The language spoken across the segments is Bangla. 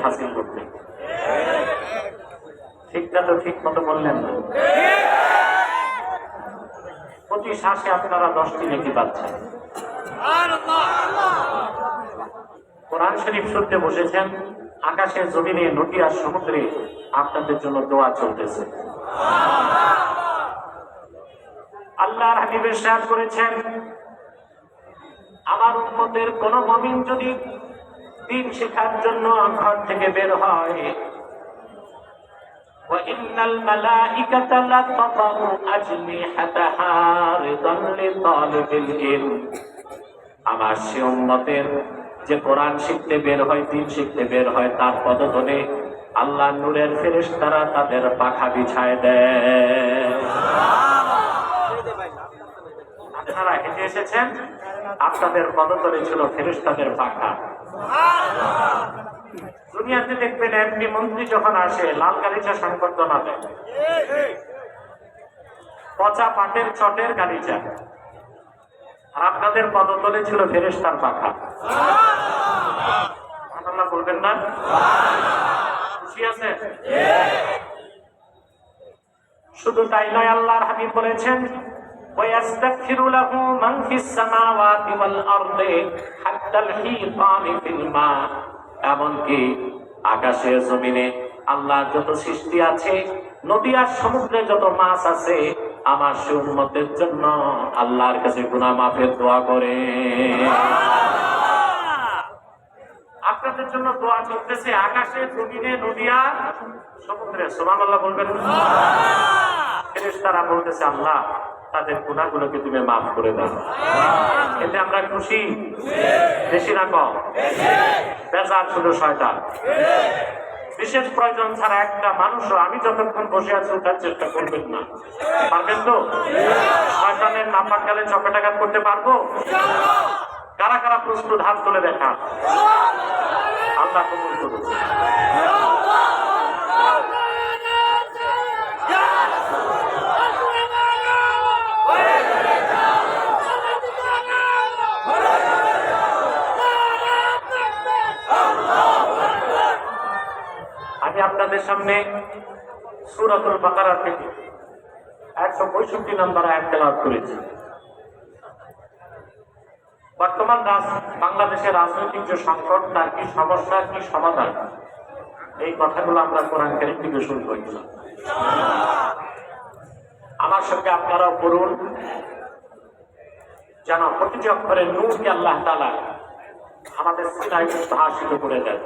হাসিল করতে। ঠিকটা তো ঠিক মতো বললেন না। প্রতি শ্বাসে আপনারা 10টি নেকি পাচ্ছেন। কোরআন শরীফ শুনতে বসেছেন, আকাশের জমিনে নদী আর সমুদ্রে আপনাদের জন্য দোয়া চলতেছে। আল্লাহর হাবিব ইরশাদ করেছেন, আমার উম্মতের কোন মুমিন যদি দ্বীন শেখার জন্য ঘর থেকে বের হয়, وَإِنَّ الْمَلَائِكَةَ لَتَضَعُ أَجْنِحَتَهَا رِضًا لِطَالِبِ الْعِلْمِ। আমার সে উম্মতের যে কোরআন শিখতে বের হয়, দ্বীন শিখতে বের হয়, তার পদতলে আল্লাহ নূরের ফেরেশতারা তাদের পাখা বিছায় দেয়। আপনারা হেঁটে এসেছেন, আপনাদের পদতলে ছিল ফেরেশতাদের পাখা। দুনিয়াতে দেখবেন এমপি মন্ত্রী যখন আসে লাল গালিচা সংবর্ধনা দেয়, পচা পাটের চটের গালিচা, আর আপনাদের পদতলে ছিল ফেরেশতার পাখা। আল্লাহ বলবেন না? খুশি আছে? শুধু তাই নয়, আল্লাহর হাবিব বলেছেন, ওয়াস্তাগফিরু লাহু মান ফিস সামাওয়াতি ওয়াল আরদি হাত্তাল হিতামি ফিল মা। এমনকি আকাশের জমিনে আল্লাহ যত সৃষ্টি আছে, নদী আর সমুদ্রে যত মাছ আছে, আমার সে উম্মতের জন্য আল্লাহর কাছে গুনাহ মাফের দোয়া করে। আপনাদের জন্য দোয়া চলতেছে আকাশে, জমিনে, নদী আর সমুদ্রে। সুবহানাল্লাহ বলবেন। ফেরেশতারা বলতেছে, আল্লাহ তাদের গুনাহগুলোকে তুমি মাফ করে দাও। এতে আমরা খুশি? বেশি না কম? বেজার শুধু শয়তান। বিশেষ প্রয়োজন ছাড়া একটা মানুষও আমি যতক্ষণ বসে আছি ওঠার চেষ্টা করবেন না। পারবেন তো? শয়তানের নাপাক গালে চপেটাঘাত করতে পারবো? কারা কারা প্রস্তুত? হাত তুলে দেখা। আল্লাহ কবুল করুন। আমি আপনাদের সামনে সূরাতুল বাকারা থেকে 165 নম্বর আয়াত তেলাওয়াত করেছি। বর্তমান বাংলাদেশের রাজনৈতিক যে সংকট, তার কি সমস্যা, কি সমাধান, এই কথাগুলো আমরা কোরআন কারীম থেকে শুনবো ইনশাআল্লাহ। আমার সঙ্গে আপনারাও পড়ুন, যেন প্রতিটি অক্ষরের নূরকে আল্লাহ তাআলা আমাদের সিনায় ভাসিত করে দেন।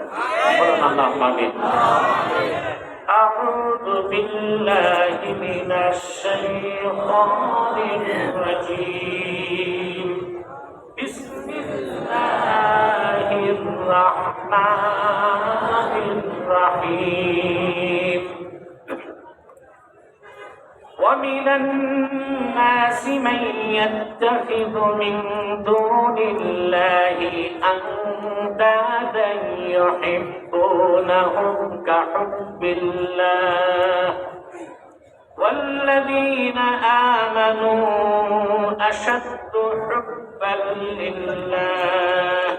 বলুন আল্লাহুম্মা আমিন। আউযু বিল্লাহি মিনাশ শাইতানির রাজীম। বিসমিল্লাহির রাহমানির রাহিম। ومن الناس من يتخذ من دون الله أندادا يحبونهم كحب الله والذين آمنوا أشد حبا لله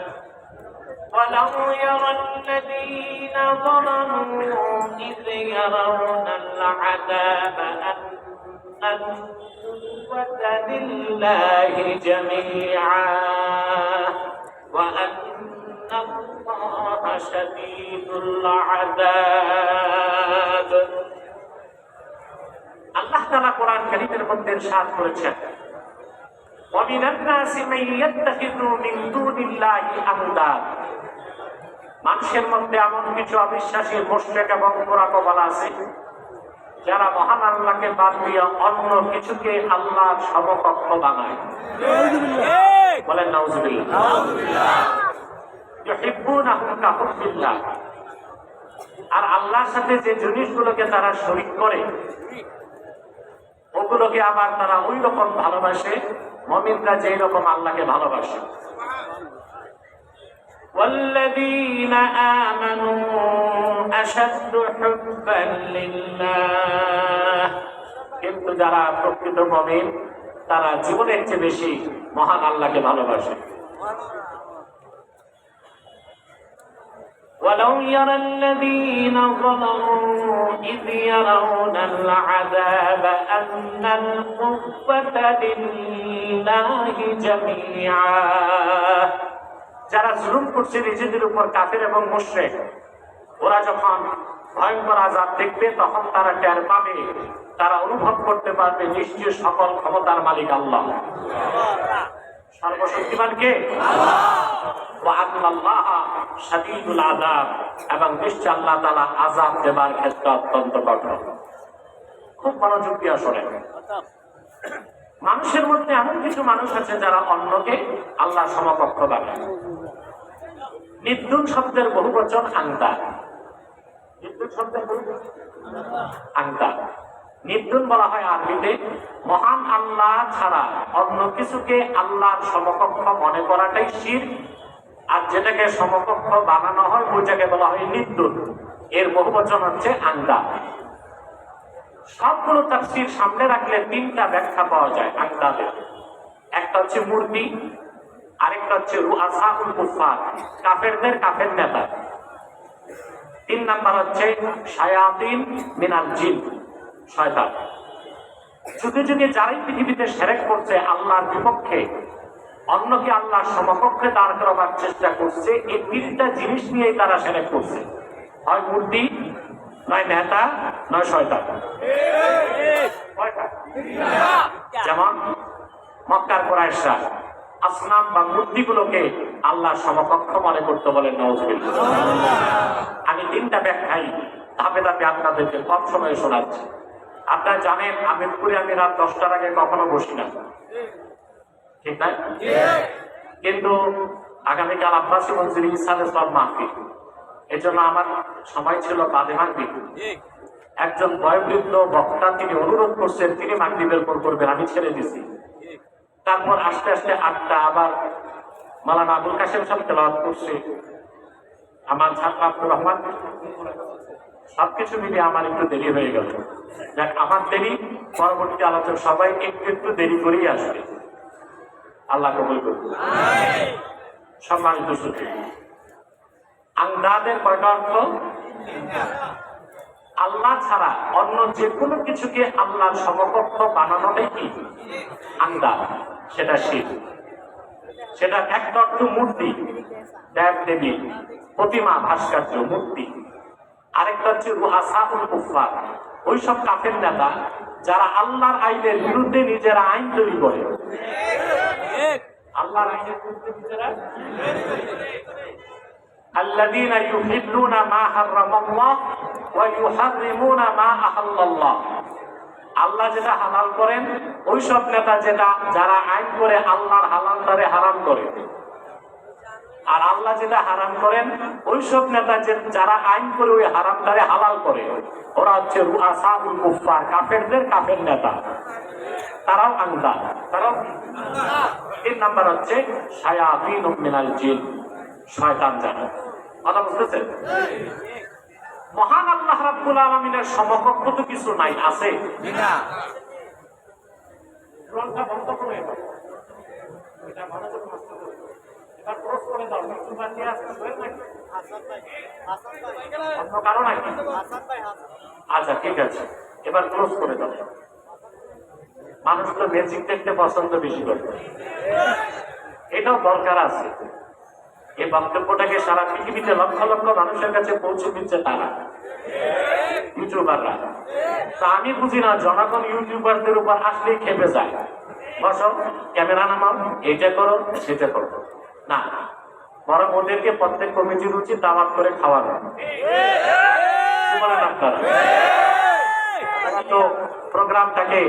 ولو يرى الذين ظلموا إذ يرون العذاب أن القوة لله جميعا وأن الله شديد العذاب। আল্লাহ তাআলা কোরআন কারীমের মধ্যে ইরশাদ করেছেন, وَمِنَ النَّاسِ مَن يَتَّخِذُ مِن دُونِ اللَّهِ أَندَادًا। মানুষের মধ্যে এমন কিছু অবিশ্বাসী, মুশরিক এবং মুরাক্কাব আছে যারা মহান আল্লাহকে বাদ দিয়ে অন্য কিছুকে আল্লাহর সমকক্ষ বানায়। বলেন নাউযুবিল্লাহ। ইউহিব্বুনাহুম কাহুব্বিল্লাহ। আর আল্লাহর সাথে যে জিনিসগুলোকে তারা শরীক করে, ওগুলোকে আবার তারা ওই রকম ভালোবাসে মুমিনরা যেই রকম আল্লাহকে ভালোবাসে। والذين آمنوا أشد حبا لله। কিন্তু যারা প্রকৃত মুমিন তারা জীবনের চেয়ে বেশি মহান আল্লাহকে ভালোবাসে। ولو يرى الذين ظلموا إذ يرون العذاب أن القوة لله جميعا যারা জুলুম করছে নিজেদের উপর কাফের এবং মুশরিক, ওরা যখন ভয়ঙ্কর আযাব দেখবে তখন তারা টের পাবে, তারা অনুভব করতে পারবে নিশ্চয় সকল ক্ষমতার মালিক আল্লাহ, সর্বশক্তিমান কে? শাদীদুল আযাব, এবং নিশ্চয় আল্লাহ তাআলা আযাব দেবার ক্ষেত্রে অত্যন্ত কঠোর। খুব মনোযোগ দিয়ে শোনেন। মানুষের মধ্যে এমন কিছু মানুষ আছে যারা অন্যকে আল্লাহ সমকক্ষ বানায়। নির্দুন শব্দের বহুবচন আংতা। নির্দুন শব্দের আংতা। নির্দুন বলা হয় আরবিতে মহান আল্লাহ ছাড়া অন্য কিছুকে আল্লাহর সমকক্ষ মনে করাটাই শিরক, আর যেটাকে সমকক্ষ বানানো হয় ওইটাকে বলা হয় নির্দুন। এর বহুবচন হচ্ছে আংতা। সবগুলো তাফসীর সামনে রাখলে তিনটা ব্যাখ্যা পাওয়া যায় আংতাদের। একটা হচ্ছে মূর্তি, আরেকটা হচ্ছে রুআসাউল কুফার, কাফেরদের কাফের নেতা। 3 নাম্বার হচ্ছে শায়াতিন মিনাল জিন, শয়তান। যুগে যুগে যারাই পৃথিবীতে শিরক করছে, আল্লাহর বিপক্ষে অন্যকে আল্লাহর সমকক্ষে দাঁড় করাবার চেষ্টা করছে, এই 3টা জিনিস নিয়েই তারা শিরক করছে। হয় মূর্তি, নয় নেতা, নয় শয়তান। যেমন মক্কার কুরাইশরা আসনাম বা মূর্তিগুলোকে আল্লাহর সমকক্ষ মনে করতে বলেন নাউজুবিল্লাহ। আমি 3টা ব্যাখ্যাই ধাপে ধাপে আপনাদেরকে কম সময়ে শোনাচ্ছি। আপনারা জানেন আমিরপুরে আমি রাত 10টার আগে কখনো বসি না, ঠিক না? কিন্তু আগামীকাল আব্বাসী মসজিদ ইসালে সব মাহফিল, এই জন্য আমার সময় ছিল বাদে মাগরিব। একজন বয়োবৃদ্ধ বক্তা তিনি অনুরোধ করছেন তিনি মাগরিবের পর করবেন, আমি ছেড়ে দিছি। তারপর আস্তে আস্তে 8টা আবার মাওলানা আবুল কাশেম সাহেব তেলাওয়াত করছে, আমার ছাত্র আব্দুর রহমান, সবকিছু মিলিয়ে আমার একটু দেরি হয়ে গেল। যাক, আমার দেরি পরবর্তী আলোচক সবাই একটু দেরি করেই আসবে, আল্লাহ কবুল করুন। সম্মানিত সুধী, আন্দাজের কয়টা অর্থ? আল্লাহ ছাড়া অন্য যে কোনো কিছুকে আল্লাহর সমকক্ষ বানানোটাই কি আন্দাজ, সেটা শিরক। সেটা একটা অর্থ মূর্তি, দেব দেবী, প্রতিমা, ভাস্কর্য, মূর্তি। আরেকটা হচ্ছে রুআসাউল কুফার, ওইসব কাফের নেতা যারা আল্লাহর আইনের বিরুদ্ধে নিজেরা আইন তৈরি করে। আল্লাহর আইনের বিরুদ্ধে নিজেরা আল্লাযীনা ইউহিল্লুনা মা হারামাল্লাহ ওয়া ইউহাররিমুনা মা আহাল্লাল্লাহ। আল্লাহ যেটা হালাল করেন ওইসব নেতা যারা আইন করে আল্লাহর হালালটারে হারাম করে, আর আল্লাহ যেটা হারাম করেন ওইসব নেতা যারা আইন করে ওই হারামটারে হালাল করে, ওরা হচ্ছে রুআসাউল কুফার, কাফেরদের কাফের নেতা। তারাও আংতা, তারাও। 3 নাম্বার হচ্ছে শায়াতিন মিনাল জিন, শয়তান জানা। কথা বুঝতেছেন? মহান আল্লাহ রাব্বুল আলামিনের সমকক্ষ তো কিছু নাই, আছে না? গ্রন্থ বন্ধ করে দাও, এটা মনোযোগ নষ্ট করে এটা ক্রস করে দাও। কিছু বাকি আছে সোহেল নাকি হাসান ভাই? অন্য কারণ নাকি হাসান ভাই? আচ্ছা ঠিক আছে, এবার ক্লোজ করে দাও। মানুষ তো ম্যাজিক দেখতে পছন্দ বেশি করে, এটাও দরকার আছে। এই বক্তব্যটাকে সারা পৃথিবীতে লক্ষ লক্ষ মানুষের কাছে পৌঁছে দিচ্ছে তারা, ইউটিউবাররা। তা আমি বুঝি না, জনগণ ইউটিউবারদের উপর আসলেই খেপে যায়। বসো, ক্যামেরা নামাও, এটা করো সেটা করো না, বরং ওদেরকে প্রত্যেক কমিটির উচিত দাওয়াত করে খাওয়ানো। তো প্রোগ্রামটাকে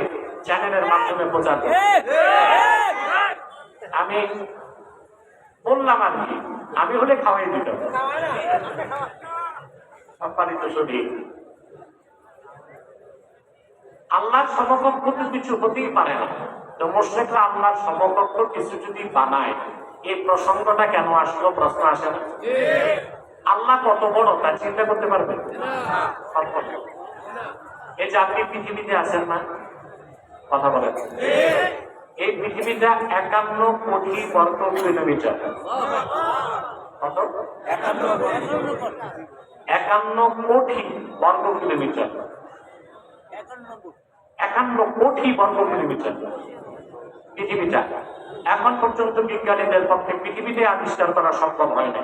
চ্যানেলের মাধ্যমে প্রচার করে আমি বললাম আর কি, আমি হলে খাওয়াই দিত। সম্মানিত সুধী, আল্লাহর সমকক্ষ তো কিছু হতেই পারে না। তো মুশরিকরা আল্লাহর সমকক্ষ কিছু যদি বানায়, এই প্রসঙ্গটা কেন আসলো? প্রশ্ন আসে না? আল্লাহ কত বড় তা চিন্তা করতে পারবেন? এই যে আপনি পৃথিবীতে আছেন না, কথা বলেন, এই পৃথিবীটা 51 কোটি বর্গ কিলোমিটার। কত? 51 কোটি বর্গ কিলোমিটার। 51 কোটি বর্গ কিলোমিটার পৃথিবীটা। এখন পর্যন্ত বিজ্ঞানীদের পক্ষে পৃথিবীতে আবিষ্কার করা সম্ভব হয় না।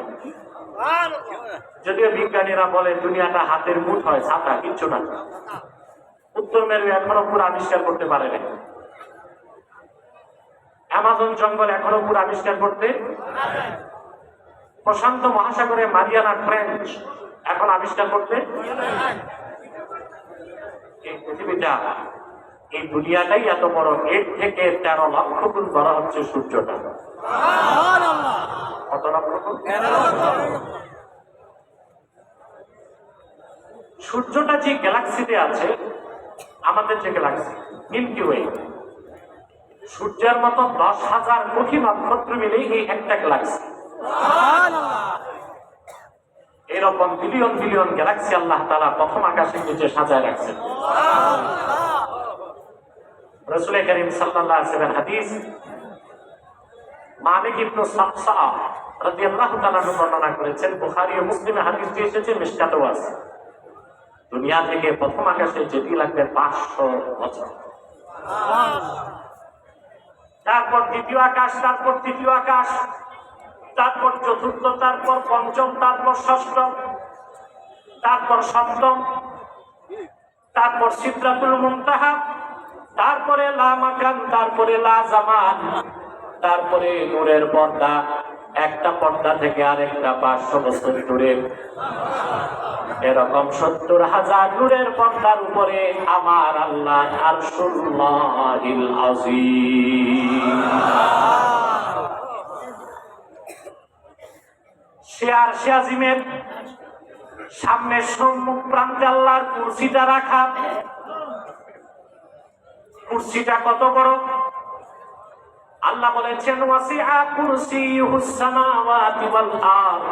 যদিও বিজ্ঞানীরা বলে দুনিয়াটা হাতের মুঠোয়, ছাতা কিচ্ছু না। উত্তর মেরু এখনো পুরো আবিষ্কার করতে পারে না। অ্যামাজন জঙ্গল এখনো পুরো আবিষ্কার করতে। প্রশান্ত মহাসাগরে মারিয়ানা ট্রেঞ্চ এখন আবিষ্কার করতে। এই পৃথিবীটা, এই দুনিয়াটাই এত বড়, এর থেকে 13 লক্ষ গুণ বড় হচ্ছে সূর্যটা। কত লক্ষ গুণ? সূর্যটা যে গ্যালাক্সিতে আছে, আমাদের যে গ্যালাক্সি মিল্কি ওয়ে, সূর্যের মতো 10,000 কোটি নক্ষত্র মিলেই এই একটা গ্যালাক্সি। এরকম বিলিয়ন বিলিয়ন গ্যালাক্সি আল্লাহ তাআলা প্রথম আকাশের নিচে সাজায় রাখছেন। রাসূল করিম সাল্লাল্লাহু আলাইহি ওয়াসাল্লাম হাদিস, মালিক ইবনে সাফসা রাদিয়াল্লাহু তাআলা বর্ণনা করেছেন, বুখারী ও মুসলিমে হাদিসটি এসেছে, মিশকাতেও আছে। দুনিয়া থেকে প্রথম আকাশে যেতে লাগবে 500 বছর। তারপর দ্বিতীয় আকাশ, তারপর তৃতীয় আকাশ, তারপর চতুর্থ, তারপর পঞ্চম, তারপর ষষ্ঠ, তারপর সপ্তম, তারপর সিদরাতুল মুনতাহা, তারপরে লা মাকান, তারপরে লা জামান, তারপরে নূরের পর্দা, একটা পর্দা থেকে আরেকটা 500 বছর দূরে। এরকম 70,000 নূরের পর্দার উপরে আমার আল্লাহ আরশুল্লাহিল আযীম। সে আরশে আজিমের সামনে সম্মুখ প্রান্তে আল্লাহর কুরসিটা রাখা। কুরসিটা কত বড়? আল্লাহ বলেছেন, ওয়াসিআ কুরসিয়ুহুস সামাওয়াতি ওয়াল আরদ।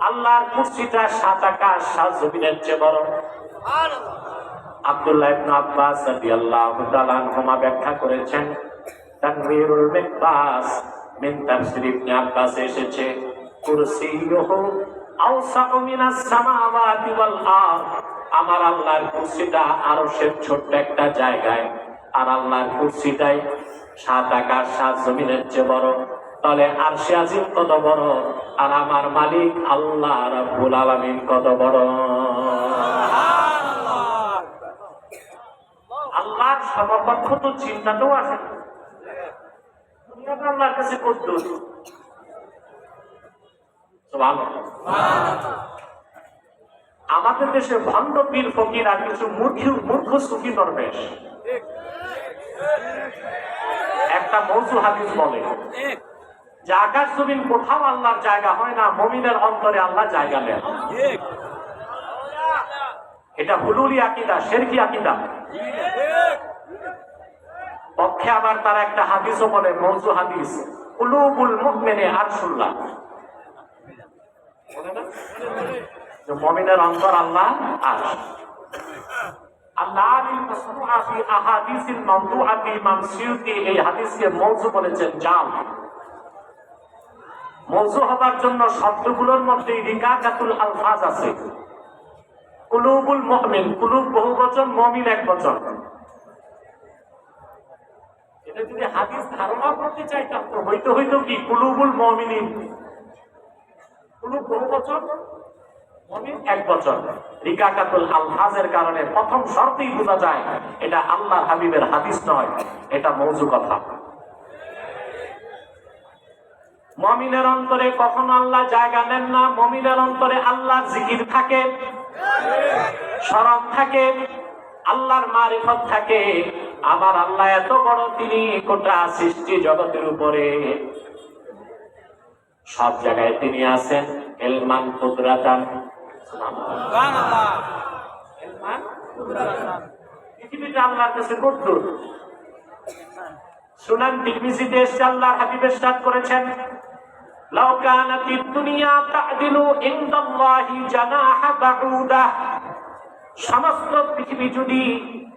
আল্লাহর কুরসিটা 7 আকাশ 7 জমিনের চেয়ে বড়। আব্দুল্লাহ ইবনে আব্বাস রাদিয়াল্লাহু তাআলা আনহুমা ব্যাখ্যা করেছেন, তানবীরুল মিকবাস মিন তাফসীর ইবনে আব্বাস এসেছে, কুরসিয়ুহু আওসাউ মিনাস সামাওয়াতি ওয়াল আরদ। আমার আল্লাহর কুরসিটা আরশের ছোট্ট একটা জায়গায়, আর আল্লাহর কুরসিটাই 7 আকাশ 7 জমিনের চেয়ে বড়। তাহলে আরশে আজিম কত বড়, আর আমার মালিক আল্লাহ রাব্বুল আলামিন কত বড়। আল্লাহর সমকক্ষ তো চিন্তাতেও আসে না। দুনিয়াটা আল্লাহর কাছে কত দূর। আমাদের দেশে ভণ্ড পীর ফকির আর কিছু মূর্খ সুফি দরবেশ একটা মওযু হাদিস বলে যে আকাশ জমিন কোথাও আল্লাহর জায়গা হয় না, মুমিনের অন্তরে আল্লাহ জায়গা নেন। এটা হুলুলি আকীদা, শিরকি আকীদা। পক্ষে আবার তারা একটা হাদিসও বলে, মওযু হাদিস, কুলুবুল মুমিনি আরশুল্লাহ। মুমিনের অন্তর আল্লাহ আরশ। আল্লাহ মাসনুআ ফি আহাদিসিল মাওদুআতি, ইমাম সিয়ুতি এই হাদিসকে মওযু বলেছেন, জাল। মওযু হবার জন্য শব্দগুলোর মধ্যে রিকাকাতুল আলফাজ আছে। কুলুবুল মুমিন, কুলুব বহুবচন, মুমিন একবচন। এটা যদি হাদিস ধারণা করতে চাইতাম তো হইতো কি, কুলুবুল মুমিনিন, কুলুব বহুবচন, মুমিন একবচন। রিকাকাতুল আলফাজের কারণে প্রথম শর্তেই বোঝা যায় এটা আল্লাহর হাবিবের হাদিস নয়, এটা মওযু কথা। মুমিনের অন্তরে কখনো আল্লাহ জায়গা নেন না। মুমিনের অন্তরে আল্লাহর জিকির থাকে, স্মরণ থাকে, আল্লাহর মারিফত থাকে। আমার আল্লাহ এত বড়, তিনি গোটা সৃষ্টি জগতের উপরে সব জায়গায় তিনি আছেন। ইলমান কুদরাতান, সুবহানাল্লাহ, ইলমান কুদরাতান। পৃথিবীতে আল্লাহর কাছে কত দূর। সুনান তিরমিজিতে এসে আল্লাহর হাবিব ইরশাদ করেছেন, লাউ কানাতিদ দুনিয়া তা'দিলু ইনদাল্লাহি জানাহা বাউদা। সমস্ত পৃথিবী যদি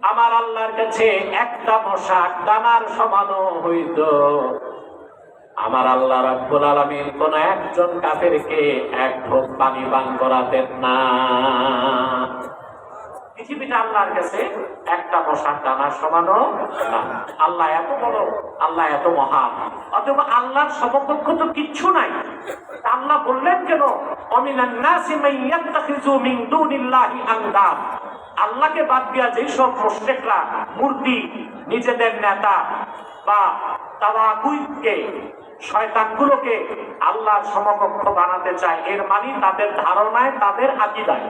আমার আল্লাহর কাছে একটা মশাক দানার সমানও হইত, আমার আল্লাহ রাব্বুল আলামিন কোন একজন কাফেরকে এক ঢোক পানি পান করাতেন না। পৃথিবীটা আল্লাহর কাছে একটা মশার দানার সমানও না। আল্লাহ এত বড়, আল্লাহ এত মহান, অথবা আল্লাহর সমকক্ষ তো কিচ্ছু নাই। আল্লাহ বললেন কেন অমিনান নাসি মান ইয়াত্তাখিযু মিন দুনিল্লাহি আনদাদ, আল্লাহকে বাদ দিয়া যেসব মুশরিকরা মূর্তি, নিজেদের নেতা বা তাওয়াগুতকে, শয়তানগুলোকে আল্লাহর সমকক্ষ বানাতে চায়, এর মানে তাদের ধারণায়, তাদের আকীদায়,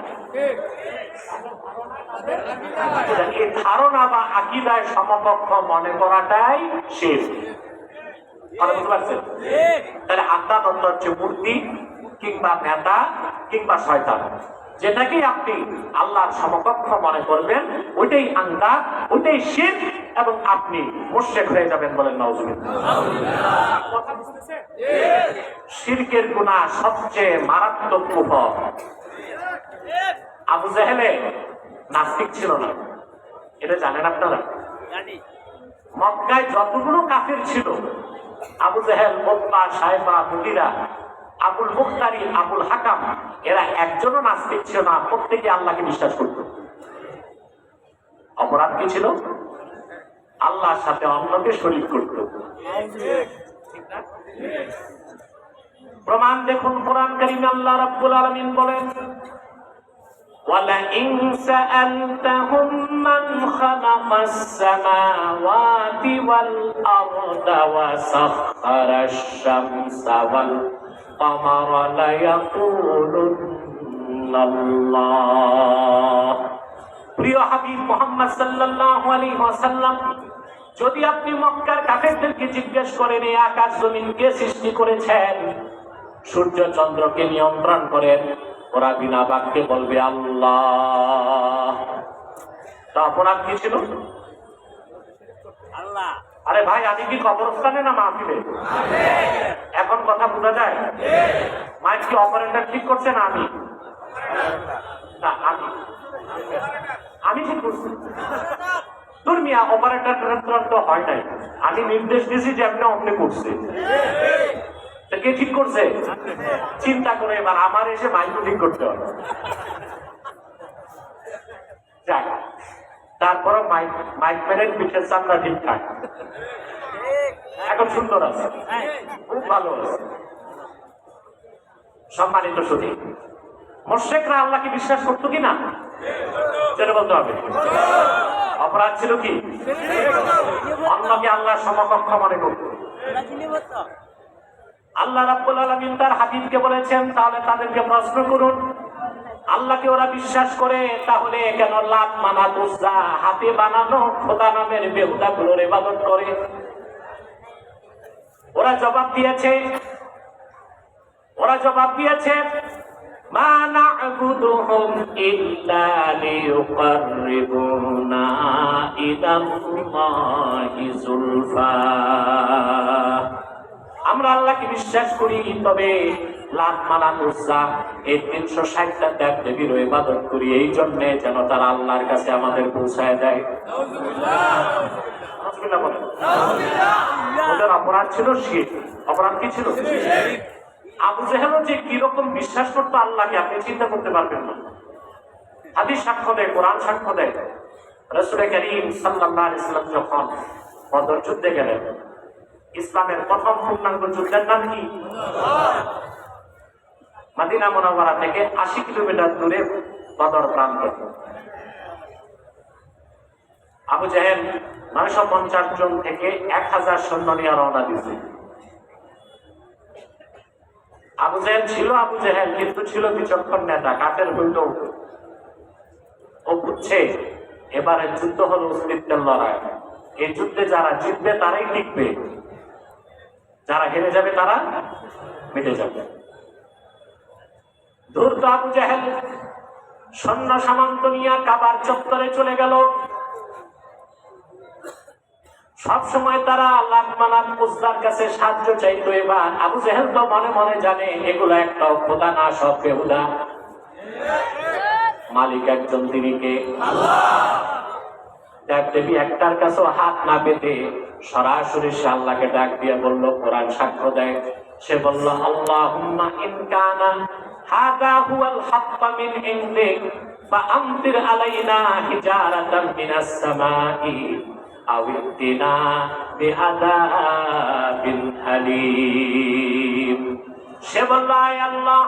এই ধারণা বা আকীদায় সমকক্ষ মনে করাটাই শিরক। বুঝতে পারছেন? তাহলে আত্মা তত্ত্ব হচ্ছে মূর্তি কিংবা নেতা কিংবা শয়তান, যেটাকে আপনি আল্লাহর সমকক্ষ মনে করবেন ওইটাই আন্দাজ, ওইটাই শিরক, এবং আপনি মুশরিক হয়ে যাবেন। বলেন নাউযুবিল্লাহ। শিরকের গুনাহ সবচেয়ে মারাত্মক কুফর। আবু জেহেলে নাস্তিক ছিল না, এটা জানেন আপনারা? মক্কায় যতগুলো কাফির ছিল, আবু জেহেল, উতবা, সাইবা, মুগীরা, আবুল মুখতারি, আবুল হাকাম, এরা একজনও নাস্তিক ছিল না, প্রত্যেকে আল্লাহকে বিশ্বাস করত। অপরাধ কি ছিল? আল্লাহর সাথে অন্যকে শরীক করত। প্রমাণ দেখুন কোরআন কারীমে আল্লাহ রাব্বুল আলামিন বলেন, وَلَئِن سَأَلْتَهُم مَّنْ خَلَقَ السَّمَاوَاتِ وَالْأَرْضَ وَسَخَّرَ الشَّمْسَ وَالْقَمَرَ لَيَقُولُنَّ اللَّهُ। প্রিয় হাবিব মুহাম্মদ সাল্লাল্লাহু আলাইহি ওয়াসাল্লাম, যদি আপনি মক্কার কাফেরদেরকে জিজ্ঞেস করেন এই আকাশ জমিন কে সৃষ্টি করেছেন, সূর্য চন্দ্রকে নিয়ন্ত্রণ করেন, ওরা বিনা বাক্যে বলবে আল্লাহ। তা অপরাধ কি ছিল? আল্লাহ। আরে ভাই, আমি কি কবরস্থানে না মাহফিলে? এখন কথা বোঝা যায়? মাইক কি অপারেটর ঠিক করছে না আমি? না, আমি ঠিক করছি। দুর্মিয়া অপারেটর তো হয় নাই, আমি নির্দেশ দিয়েছি যে আপনি অমনি করছে। কে ঠিক করছে? চিন্তা করে এবার আমার এসে মাইক ঠিক করতে হবে। যাক, তারপরও মাইক ম্যানের পিঠের চামড়া ঠিকঠাক, এখন সুন্দর আছে, খুব ভালো আছে। সম্মানিত সুধী, মুশরিকরা আল্লাহকে বিশ্বাস করতো কিনা? সেটা বলতে হবে। অপরাধ ছিল কি? অন্যকে আল্লাহর সমকক্ষ মনে করত। আল্লাহ রাব্বুল আলামিন তার হাবিবকে বলেছেন, তাহলে তাদেরকে প্রশ্ন করুন, আল্লাহকে ওরা বিশ্বাস করে, তাহলে কেন লাত, মানাত, উজ্জা, হাতে বানানো খোদা নামের বেহুদাগুলোর ইবাদত করে? ওরা জবাব দিয়েছে মা না'বুদুহুম ইল্লা লিয়ুকাররিবুনা ইলাল্লাহি যুলফা। আমরা আল্লাহকে বিশ্বাস করি, তবে লাত, মানাত, উজ্জা, এই 360টা দেব দেবীর ইবাদত করি এই জন্য যেন তারা আল্লাহর কাছে আমাদের পৌঁছায় দেয়। ওদের অপরাধ ছিল শিরক। অপরাধ কি ছিল? আবু জেহেলও যে কিরকম বিশ্বাস করতো আল্লাহকে, আপনি চিন্তা করতে পারবেন না। হাদিস সাক্ষ্য দেয়, কোরআন সাক্ষ্য দেয়, রাসূল কারীম সাল্লাল্লাহু আলাইহি ওয়াসাল্লাম যখন বদর যুদ্ধে গেলেন, ইসলামের প্রথম পূর্ণাঙ্গ যুদ্ধের নাম কি? মদিনা মুনাওয়ারা থেকে 80 কিলোমিটার দূরে বদর প্রান্ত। আবু জেহেল 950 জন থেকে 1000 সৈন্য নিয়ে রওনা দিয়েছে। আবু জেহেল ছিল আবু জেহেল, কিন্তু ছিল বিচক্ষণ নেতা, কাফের হইল। ও বুঝছে এবারে যুদ্ধ হলো অস্তিত্বের লড়াই, এই যুদ্ধে যারা জিতবে তারাই টিকবে, যারা হেরে যাবে তারা মিটে যাবে। ধূর্ত আবু জেহেল সৈন্য সামন্ত নিয়ে কাবার চত্বরে চলে গেল। সবসময় তারা লাত, মানাত, উজ্জার কাছে সাহায্য চাইতো। এবার আবু জেহেল তো মনে মনে জানে এগুলো একটাও খোদা না, সব বেহুদা। মালিক একজন, তিনি কে? আল্লাহ। দেবী একটার কাছেও হাত না পেতে সরাসরি সে আল্লাহকে ডাক দিয়ে বলল, কোরআন সাক্ষ্য দেয়, সে বলল, আল্লাহুম্মা ইন কানা হাযা হুয়াল হাক্কা মিন ইনদিক ফাআমতির আলাইনা হিজারাতাম মিনাস সামাই আও ইতিনা বিআযাবিন আলীম। সে বলল, আয় আল্লাহ,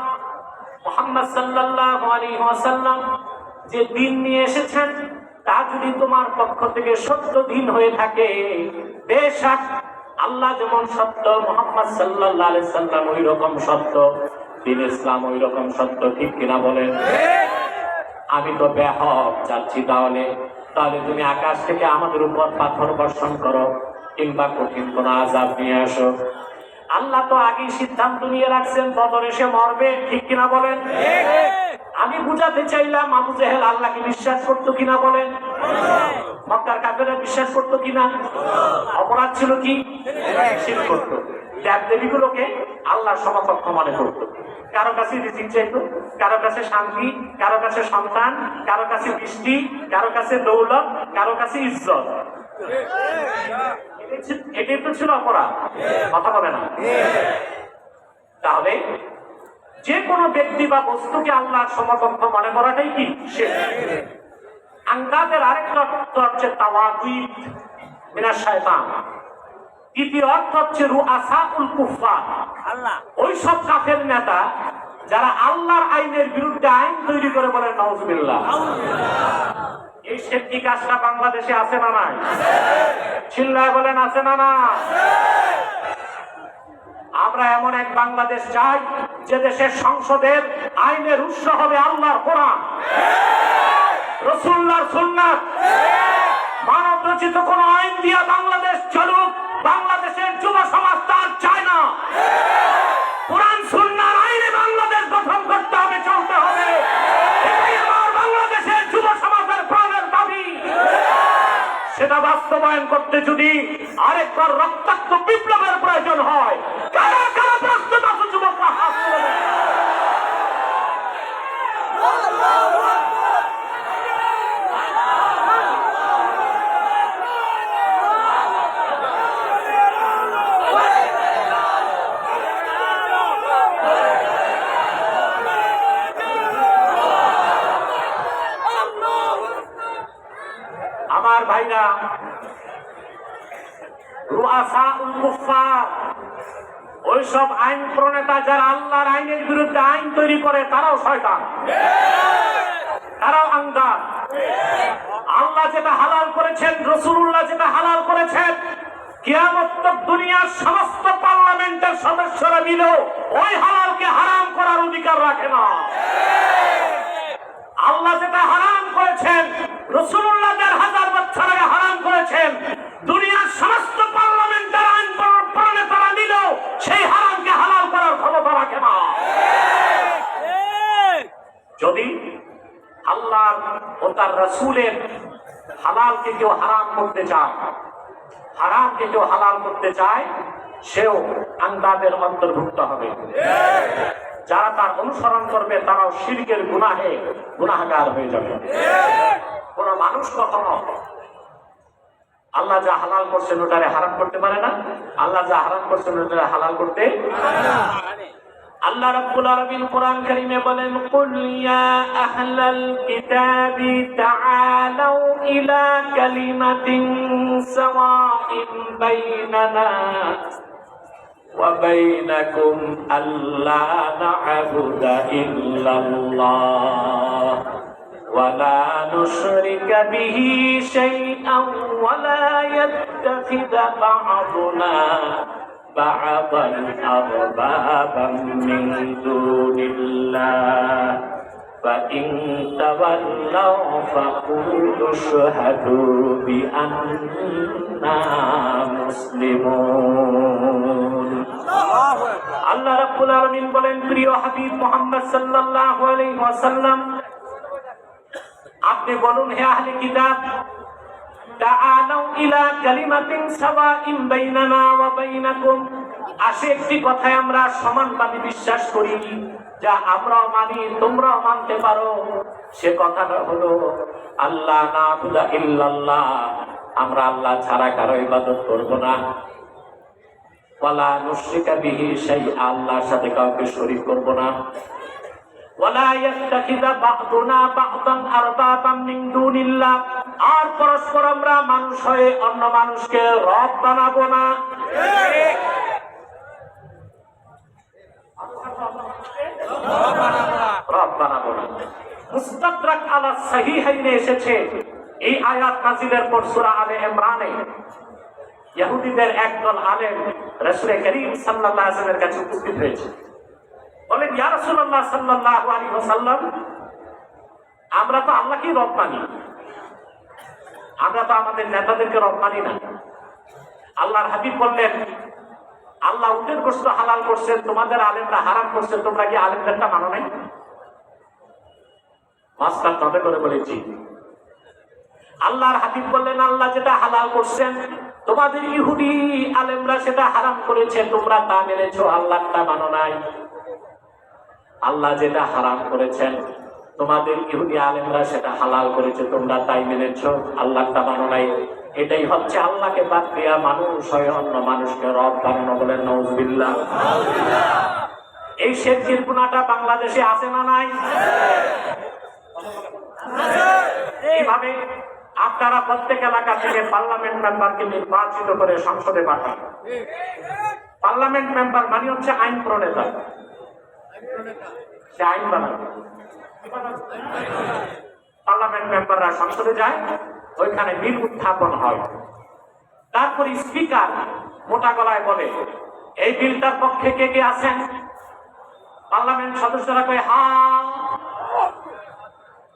মুহাম্মদ সাল্লাল্লাহু আলাইহি ওয়াসাল্লাম যে দিন নিয়ে এসেছেন তা যদি তোমার পক্ষ থেকে সত্য দিন হয়ে থাকে, বেশক আল্লাহ যেমন সত্য, মুহাম্মদ সাল্লাল্লাহু আলাইহি সাল্লাম ওই রকম সত্য, দিন ইসলাম ওই রকম সত্য, ঠিক কিনা বলেন? আমি তো বেহক যাচ্ছি, তাহলে তুমি আকাশ থেকে আমাদের উপর পাথর বর্ষণ করো কিংবা কঠিন কোন আযাব নিয়ে আসো। আল্লাহ তো আগেই সিদ্ধান্ত নিয়ে রাখছেন বদরে সে মরবে, ঠিক কিনা বলেন? আমি বুঝাতে চাইলাম আবু জেহেল আল্লাহকে বিশ্বাস করতো কিনা বলেন? মক্কার কাফেররা বিশ্বাস করতো কিনা? অপরাধ ছিল কি? শিরক করতো। দেবদেবীগুলোকে আল্লাহর সমকক্ষ মনে করতো। কারো কাছে রিজিক চাইতো, কারো কাছে শান্তি, কারো কাছে সন্তান, কারো কাছে বৃষ্টি, কারো কাছে দৌলত, কারো কাছে ইজ্জত। এটাই তো ছিল অপরাধ, কথা বলে না? তাহলে যে কোনো ব্যক্তি বা বস্তুকে আল্লাহর সমকক্ষ মনে করাটাই কি শিরক। আন্দাজের আরেকটা অর্থ হচ্ছে তাওয়াগুত মিনাশ শায়তান। দ্বিতীয় অর্থ হচ্ছে রুআসাউল কুফফার, ওই সব কাফের নেতা যারা আল্লাহর আইনের বিরুদ্ধে আইন তৈরি করে বলেন নাউজুবিল্লাহ। এই সেফটি কাজটা বাংলাদেশে আছে না নাই? চিল্লায় বলেন আছে না না? আমরা এমন এক বাংলাদেশ চাই যে দেশের সংসদের আইনের উৎস হবে আল্লাহর কোরআন, রাসূলুল্লাহর সুন্নাত। মানব রচিত কোন আইন দিয়া বাংলাদেশ চলুক, বাংলাদেশের যুব সমাজ তার চায় না। কোরআন সুন্নাহর আইনে বাংলাদেশ গঠন করতে হবে, চলতে হবে। এটাই আমার বাংলাদেশের যুব সমাজের প্রাণের দাবি। সেটা বাস্তবায়ন করতে যদি আরেকবার রক্তাক্ত বিপ্লবের প্রয়োজন হয়, কারা কারা প্রস্তুত আছে যুবকরা হাত তুলে দেন। আমার ভাইরা, রুআসাউল কুফফার, ওইসব আইন প্রণেতা যারা আল্লাহর আইনের বিরুদ্ধে আইন তৈরি করে, তারাও শয়তান, তারাও আন্দাজ। আল্লাহ যেটা হালাল করেছেন, রাসূলুল্লাহ যেটা হালাল করেছেন, কিয়ামত তক দুনিয়ার সমস্ত পার্লামেন্টের সদস্যরা মিলেও ওই হালালকে হারাম করার অধিকার রাখে না। আল্লাহ যেটা হারাম করেছেন, রাসূলুল্লাহ 1000 বছর আগে হারাম করেছেন, দুনিয়ার সমস্ত পার্লামেন্টের আইন প্রণেতারা মিলেও সেই হারামকে হালাল করার ক্ষমতা রাখে না। যদি আল্লাহ ও তার রাসূলের হালালকে কেউ হারাম করতে চায়, হারামকে কেউ হালাল করতে চায়, সেও আন্দাজের অন্তর্ভুক্ত হবে। যারা তার অনুসরণ করবে তারাও শিরকের গুনাহগার হয়ে যাবে। কোন মানুষ কখনো আল্লাহ যা হালাল করছেন ওটারে হারাম করতে পারে না, আল্লাহ যা হারাম করছেন ওটারে হালাল করতে পারে না। আল্লাহ রাব্বুল আলামিন কোরআন কারীমে বলেন, কুল ইয়া আহলাল কিতাবি তাআলাউ ইলা কালিমাতিন সাওয়াইন বাইনানা ওয়া বাইনাকুম আল্লা না'বুদা ইল্লাল্লাহ ওয়া লা নুশরিকা বিহি শাইআন ওয়া লা ইয়াত্তাখিযা বা'দুনা بعضا أربابا من دون الله فإن تولوا فقولوا اشهدوا بأننا مسلمون। আল্লাহ রাব্বুল আলামিন বলেন, প্রিয় হাবিব মুহাম্মদ সাল্লাল্লাহু আলাইহি ওয়াসাল্লাম, আপনি বলুন, হে আহলে কিতাব, তাআলাউ ইলা কালিমাতিন সাওয়াইন বাইনানা ওয়া বাইনাকুম, আসে একটি কথায় আমরা সমানভাবে বিশ্বাস করি, যা আমরাও মানি তোমরাও মানতে পারো। সে কথাটা হলো আল্লাহ না'বুদা ইল্লাল্লাহ, আমরা আল্লাহ ছাড়া কারো ইবাদত করব না। ওয়ালা নুশরিকা বিহি শাইআ, আল্লাহর সাথে কাউকে শরীক করব না। ওয়ালা ইয়াত্তাখিযা বা'দুনা বা'দান আরবাবাম মিন দুনিল্লাহ, আর পরস্পর আমরা মানুষ হয়ে অন্য মানুষকে রব বানাবো না। রব বানাবো না। মুস্তাদরাক আলা সাহিহাইনে এসেছে এই আয়াত নাযিলের পর সূরা আলে ইমরানে ইহুদিদের একদল আলেম রাসূল করিম সাল্লাল্লাহু আলাইহি ওয়াসাল্লামের কাছে উপস্থিত হয়েছে। বলেন, ইয়া রাসূলুল্লাহ সাল্লাল্লাহু আলাইহি ওয়াসাল্লাম, আমরা তো আল্লাহকেই রব মানি, আমরা তো আমাদের নেতাদেরকে রব মানি না। আল্লাহর হাবিব বললেন, আল্লাহ উটের গোশত হালাল করছেন, তোমাদের আলেমরা হারাম করছে, তোমরা কি আলেমদেরটা মানো নাই? মাস্টার তবে করে বলেছি, আল্লাহর হাবিব বললেন, আল্লাহ যেটা হালাল করছেন তোমাদের ইহুদি আলেমরা সেটা হারাম করেছে, তোমরা তা মেনেছো, আল্লাহটা মানো নাই। আল্লাহ যেটা হারাম করেছেন তোমাদের ইহুদি আলেমরা সেটা হালাল করেছে, তোমরা তাই মেনেছো, আল্লাহটা মানো নাই। এটাই হচ্ছে আল্লাহকে বাদ দিয়া মানুষ হয়ে অন্য মানুষকে রব বানানো। বলেন নাউজুবিল্লাহ। এই শিরকের গুনাহটা বাংলাদেশে আছে না নাই? এইভাবে আপনারা প্রত্যেক এলাকা থেকে পার্লামেন্ট মেম্বারকে নির্বাচিত করে সংসদে পাঠান। পার্লামেন্ট মেম্বার মানে হচ্ছে আইন প্রণেতা, সে আইন বানাবে। পার্লামেন্ট মেম্বাররা সংসদে যায়, ওইখানে বিল উত্থাপন হয়। তারপর স্পিকার মোটা গলায় বলে, এই বিলটার পক্ষে কে কে আছেন? পার্লামেন্ট সদস্যরা কয় হা।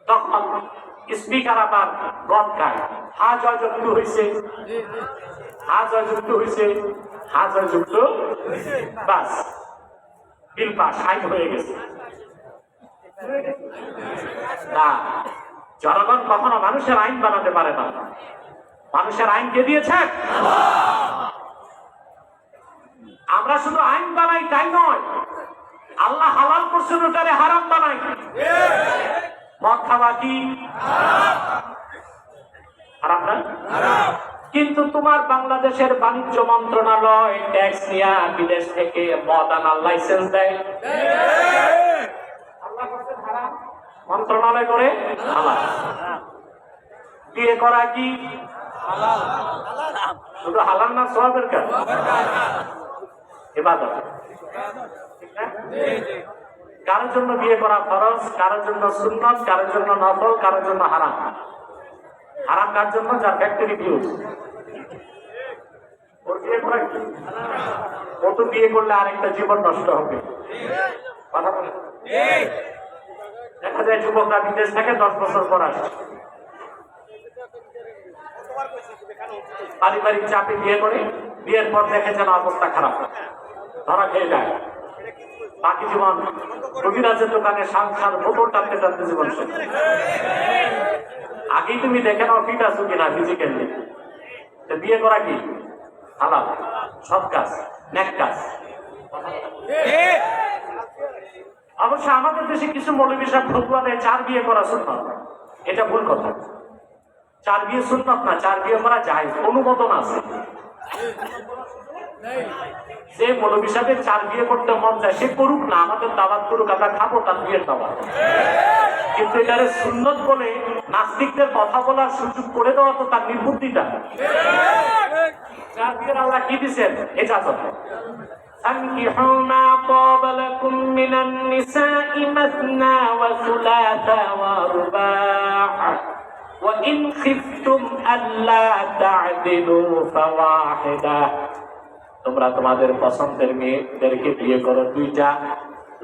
তখন স্পিকার আবার গদ গায়, হা জয়যুক্ত হয়েছে, হা জয়যুক্ত হয়েছে, হা জয়যুক্ত, বাস বিল পাস, আইন হয়ে গেছে। না, জনগণ কখনো মানুষের আইন বানাতে পারে না। মানুষের আইন কে দিয়েছেন? আমরা শুধু আইন বানাই তাই নয়, আল্লাহ হালাল করছেন ওটারে হারাম বানাই। মদ খাওয়া কি হারাম না? কিন্তু তোমার বাংলাদেশের বাণিজ্য মন্ত্রণালয় ট্যাক্স নিয়ে বিদেশ থেকে মদ আনার লাইসেন্স দেয়, মন্ত্রণালয় করে হালাল। বিয়ে করা কি শুধু হালাল না, সওয়াবের কাজ, ইবাদত। কারোর জন্য বিয়ে করা ফরজ, কারোর জন্য সুন্নাত, কারোর জন্য নফল, কারোর জন্য হারাম। হারাম কার জন্য? যার ফ্যাক্টরি ভিউজ। ওর বিয়ে করা কি? ও তো বিয়ে করলে আরেকটা জীবন নষ্ট হবে। কথা বলে দেখা যায় যুবকরা বিদেশ থেকে 10 বছর পর আসে, পারিবারিক চাপে বিয়ে করে, বিয়ের পর দেখে যেন অবস্থা খারাপ, ধরা খেয়ে যায়। বাকি জীবন কবিরাজের দোকানে সংসার বোতল টানতে টানতে জীবন শেষ। আগেই তুমি দেখে নাও ফিট আছো কিনা ফিজিক্যালি। বিয়ে করা কি হালাল, সৎ কাজ, নেক কাজ। অবশ্য আমাদের দেশে কিছু মৌলবী সাহেব ফতোয়া দেয় 4 বিয়ে করা সুন্নাত। এটা ভুল কথা। 4 বিয়ে সুন্নাত না, 4 বিয়ে করা জায়েজ, অনুমোদন আছে। যে মৌলবী সাহেবের 4 বিয়ে করতে মন যায় সে করুক না, আমাদের দাওয়াত করুক, আমরা খাবো তার বিয়ের দাওয়াত। কিন্তু এটারে সুন্নত বলে নাস্তিকদের কথা বলার সুযোগ করে দেওয়া তো তার নির্বুদ্ধিটা। 4 বিয়ের আল্লাহ কি দিচ্ছেন? ইজাজত। أنكحوا ما طاب لكم من النساء مثنى وثلاث ورباع وإن خفتم ألا تعدلوا فواحدة। তোমরা তোমাদের পছন্দের মেয়েদেরকে বিয়ে করো 2টা,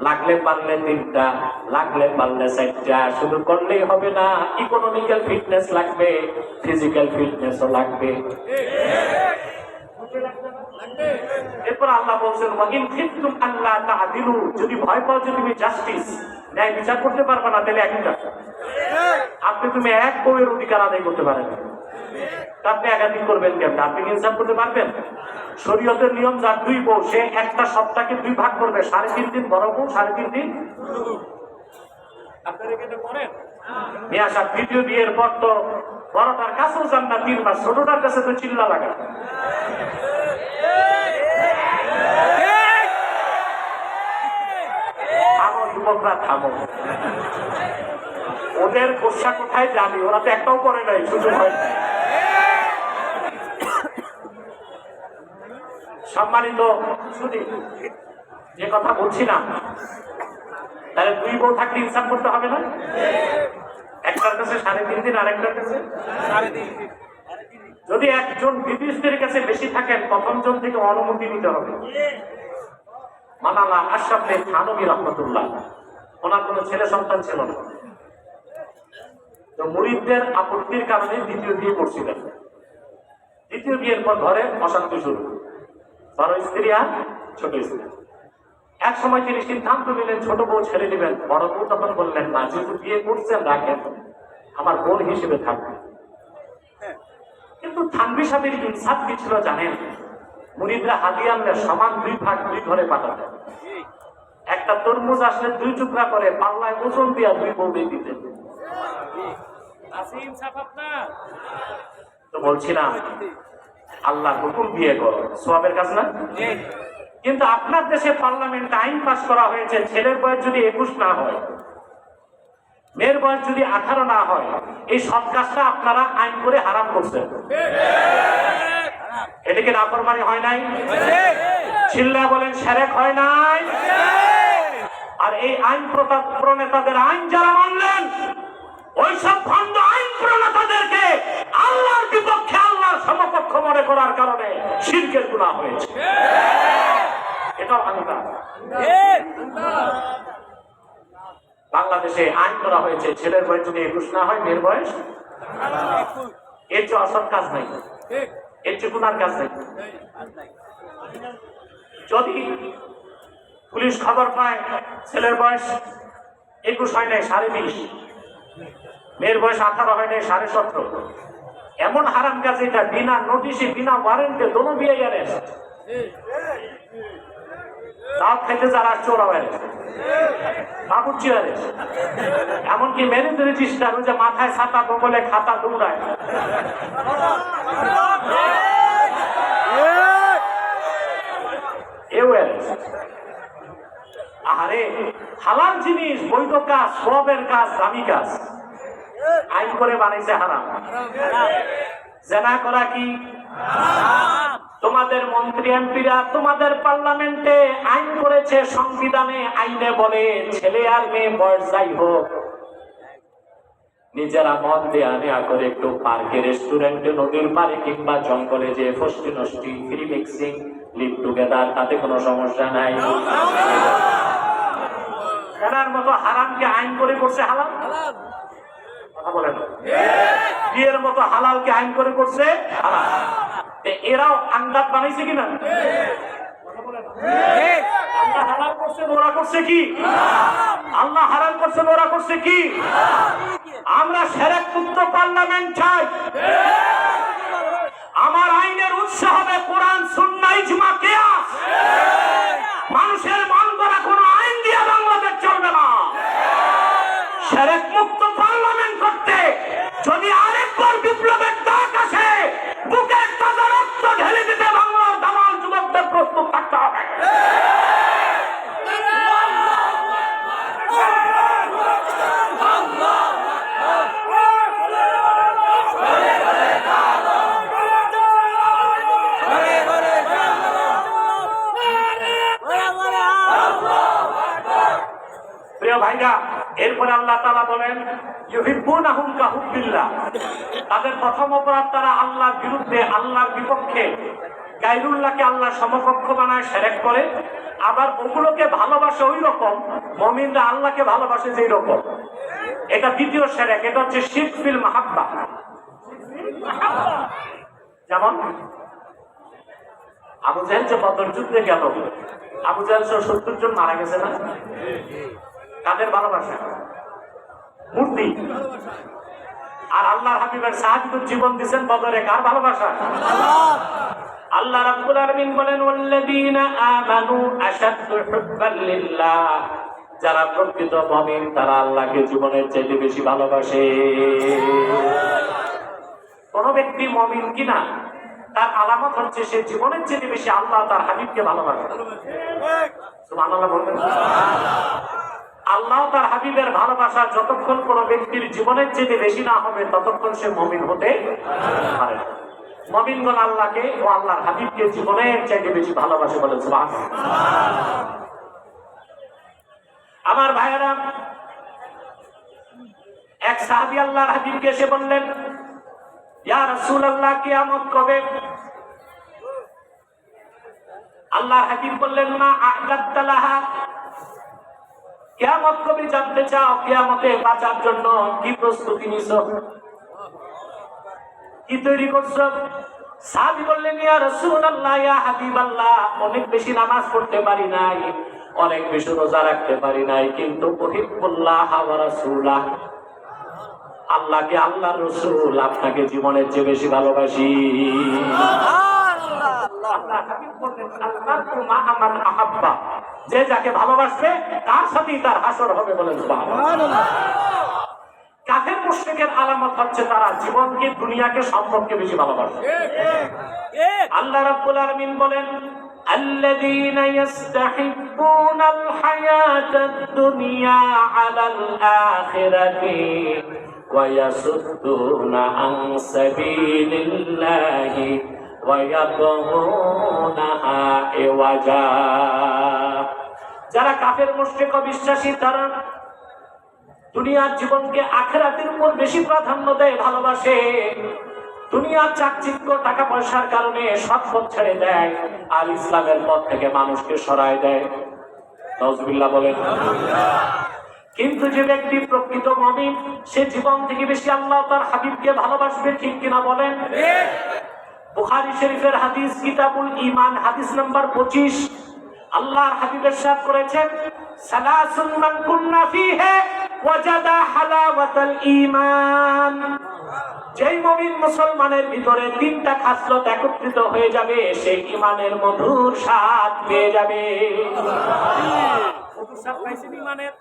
লাগলে পারলে 3টা, লাগলে পারলে 4টা। শুধু করলেই হবে না, ইকোনমিক্যাল ফিটনেস লাগবে, ফিজিক্যাল ফিটনেসও লাগবে। এরপর আল্লাহ বলছেন ওয়াইন খিফতুম আল্লা তা'দিলু, যদি ভয় পাও যে তুমি জাস্টিস, ন্যায় বিচার করতে পারবে না, তাহলে একটা তুমি এক বউয়ের অধিকার আদায় করতে পারেন না, আপনি একাধিক করবেন কেমন? আপনি ইনসাফ করতে পারবেন? শরীয়তের নিয়ম যার 2 বউ, সে একটা সপ্তাহকে 2 ভাগ করবে, 3.5 দিন বড় বউ, 3.5 দিন। আপনারা এখানে করেন? মিয়া সাহেব দ্বিতীয় বিয়ের পর তো বড়টার কাছেও যান না 3 মাস, ছোটটার কাছে তো চিল্লা লাগা। থামো যুবকরা, থামো। ওদের গোসা কোথায় জানি, ওরা তো একটাও করে নাই, সুযোগ হয়। সম্মানিত শুধু যে কথা বলছি না, তাহলে 2 বউ থাকলে ইনসাফ করতে হবে না? একটার কাছে 3.5 দিন, আরেকটার কাছে 3.5 দিন। যদি একজন দ্বিতীয় স্ত্রীর কাছে বেশি থাকেন, প্রথম জন থেকে অনুমতি নিতে হবে। মাওলানা আশরাফ থানভী রহমাতুল্লাহ, ওনার কোনো ছেলে সন্তান ছিল না, তো মুরিদদের আপত্তির কারণে দ্বিতীয় বিয়ে করছিলেন। দ্বিতীয় বিয়ের পর ঘরে অশান্তি শুরু, বড় স্ত্রী আর ছোট স্ত্রী। এক সময় তিনি সিদ্ধান্ত নিলেন ছোট বউ ছেড়ে দিবেন। বড় বউ তখন বললেন, না, যেহেতু বিয়ে করছেন রাখেন, আমার বোন হিসেবে থাকবে। কিন্তু থানভী সাহেবের ইনসাফ কি ছিল জানেন? মুরিদরা হাদিয়া আনলে সমান 2 ভাগ 2 ঘরে পাঠাতেন। একটা তরমুজ আসলে 2 টুকরা করে পাল্লায় ওজন দিয়া 2 বউকে দিতেন। তো বলছিলাম আল্লাহ হুকুম বিয়ে করো, সওয়াবের কাজ না? কিন্তু আপনার দেশে পার্লামেন্ট আইন পাস করা হয়েছে, ছেলের বয়স যদি 21 না হয়, মেয়ের বয়স যদি 18 না হয়, এই সব কাজটা আপনারা আইন করে হারাম করছেন। এটাকে নাফরমানি হয় নাই? চিল্লা বলেন, শিরক হয় নাই? আর এই আইন প্রণেতাদের আইন যারা মানলেন, ওই সব ভণ্ড আইন প্রণেতাদেরকে আল্লাহর বিপক্ষে আল্লাহর সমকক্ষ মনে করার কারণে শিরকের গুনাহ হয়েছে। এটাও আনন্দ। বাংলাদেশে আইন করা হয়েছে, ছেলের বয়স যদি 21 না হয়, মেয়ের বয়স, এর চেয়ে অসৎ কাজ নাই, এর চেয়ে গুনার কাজ নাই। যদি পুলিশ খবর পায় ছেলের বয়স 21 হয় নাই, 20.5, মেয়ের বয়স 18 হয় নাই, 17.5, এমন হারাম কাজ এটা, বিনা নোটিশে বিনা ওয়ারেন্টে দোনো বিয়ে অ্যারেস্ট। দাঁত খাইতে যারা চোরা অ্যারেস্ট, বাবুর্চি অ্যারেস্ট, এমনকি ম্যারেজ রেজিস্টার, ওই যে মাথায় ছাতা বলে খাতা দৌড়ায়, এও অ্যারেস্ট। আরে হালাল জিনিস, বৈধ কাজ, সওয়াবের কাজ, দামি কাজ, আইন করে বানাইছে হারাম। জেনা করা কি? তোমাদের মন্ত্রী এমপিরা তোমাদের পার্লামেন্টে আইন করেছে, সংবিধানে আইনে বলে ছেলে আর মেয়ে বয়স যাই হোক, নিজেরা মন দেয়া নেয়া করে একটু পার্কে, রেস্টুরেন্টে, নদীর পাড়ে কিংবা জঙ্গলে যে ফষ্টি নষ্টি, ফ্রি মিক্সিং, লিভ টুগেদার, তাতে কোনো সমস্যা নাই। এনার মতো হারামকে আইন করে করছে হালাল। কথা বলেন, বিয়ের মতো হালালকে আইন করে করছে হালাল। এরাও আন্দাজ বানাইছে কিনা? আল্লাহ হালাল করছে, ওরা করছে কি? আল্লাহ হারাম করছে, ওরা করছে কি? আমরা শিরক মুক্ত পার্লামেন্ট চাই। আমার আইনের উৎস হবে কোরআন, সুন্নাহ, ইজমা, কিয়াস। মানুষের মন করা কোনো আইন দিয়ে বাংলাদেশ চলবে না। শিরক মুক্ত পার্লামেন্ট করতে যদি আরেকবার বিপ্লবের ডাক আসে, বুকে তাজা রক্ত ঢেলে দিতে বাংলার দামাল যুবকদের প্রস্তুত থাকতে হবে। ভাইরা, এরপরে আল্লাহ তাআলা বলেন, ইউহিব্বুনাহুম কাহুব্বিল্লাহ, তাদের প্রথম অপরাধ তারা আল্লাহর বিরুদ্ধে, আল্লাহর বিপক্ষে গায়রুল্লাহকে আল্লাহর সমকক্ষ বানায়, শিরক করে। আবার ওগুলোকে ভালোবাসে ওই রকম, মুমিনরা আল্লাহকে ভালোবাসে যেই রকম। এটা দ্বিতীয় শিরক, এটা হচ্ছে শিরক ফিল মাহাব্বা। যেমন আবু জাহেল যে বদর যুদ্ধে গেল, আবু জাহেল 70 জন মারা গেছে না? কাদের ভালোবাসা? মূর্তি। আর আল্লাহর হাবিবের সাহাবীদের জীবন দিয়েছেন বদরে, কার ভালোবাসা? আল্লাহ রাব্বুল আলামিন বলেন, ওয়াল্লাযীনা আমানু আশাদ্দু হুব্বান লিল্লাহ যারা প্রকৃত মুমিন তারা আল্লাহকে জীবনের চাইতে বেশি ভালোবাসে। কোন ব্যক্তি মুমিন কিনা তার আলামত হচ্ছে সে জীবনের চাইতে বেশি আল্লাহ তার হাবিবকে ভালোবাসে। সুবহানাল্লাহ বলবেন। আল্লাহ তার হাবিবের ভালোবাসা যতক্ষণ কোন ব্যক্তির জীবনের চাইতে বেশি না হবে ততক্ষণ সে মুমিন হতে পারে না। মুমিনগণ আল্লাহকে ও আল্লাহর হাবিবকে জীবনের চাইতে বেশি ভালোবাসে বলেন সুবহানাল্লাহ। আমার ভাইয়েরা, এক সাহাবী আল্লাহর হাবিবকে এসে বললেন, ইয়া রাসূলুল্লাহ কিয়ামত কবে? আল্লাহর হাবিব বললেন, মা আ'দাদতা লাহা, কিয়ামত কবে জানতে চাও? কিয়ামতে বাঁচার জন্য কি প্রস্তুতি নিছো, কি তৈরি করছো? সাহাবী বললেন, ইয়া রাসূলুল্লাহ, ইয়া হাবিবাল্লাহ, অনেক বেশি নামাজ পড়তে পারি নাই, অনেক বেশি রোজা রাখতে পারি নাই, কিন্তু উহিব্বুল্লাহ ওয়া রাসূলাহ, আল্লাহকে আল্লাহর রাসূল আপনাকে জীবনের চেয়ে বেশি ভালোবাসি। যে যাকে ভালোবাসবে তার সাথেই তার হাসর হবে বলেন সুবহানাল্লাহ। কাফের মুশরিকের আলামত হচ্ছে তারা জীবনকে দুনিয়াকে সম্পর্কে বেশি ভালোবাসে। আল্লাহ রাব্বুল আলামিন বলেন, الذين يستحبون الحياة الدنيا على الآخرة ويصدون عن سبيل الله ويبغونها عوجا। যারা কাফের মুশরিক ও বিশ্বাসী তারা দুনিয়ার জীবনকে আখিরাতের উপর বেশি প্রাধান্য দেয়, ভালোবাসে। দুনিয়ার চাকচিক্য টাকা পয়সার কারণে সৎ পথ ছেড়ে দেয় আর ইসলামের পথ থেকে মানুষকে সরায় দেয়। নাউজুবিল্লাহ বলেন। কিন্তু যে ব্যক্তি প্রকৃত মুমিন সে জীবন থেকে বেশি আল্লাহ তার হাবিবকে ভালোবাসবে, ঠিক কিনা বলেন? বুখারী শরীফের হাদিস কিতাবুল ঈমান হাদিস নাম্বার 25 আল্লাহর হাবিব ইরশাদ করেছেন, সালাসুন মান কুন্না ফীহি ওয়াজাদা হালাওয়াতাল ঈমান। যেই মুমিন মুসলমানের ভিতরে তিনটা খাসলত একত্রিত হয়ে যাবে সে ঈমানের মধুর স্বাদ পেয়ে যাবে। মধুর স্বাদ পাইছেন ঈমানের?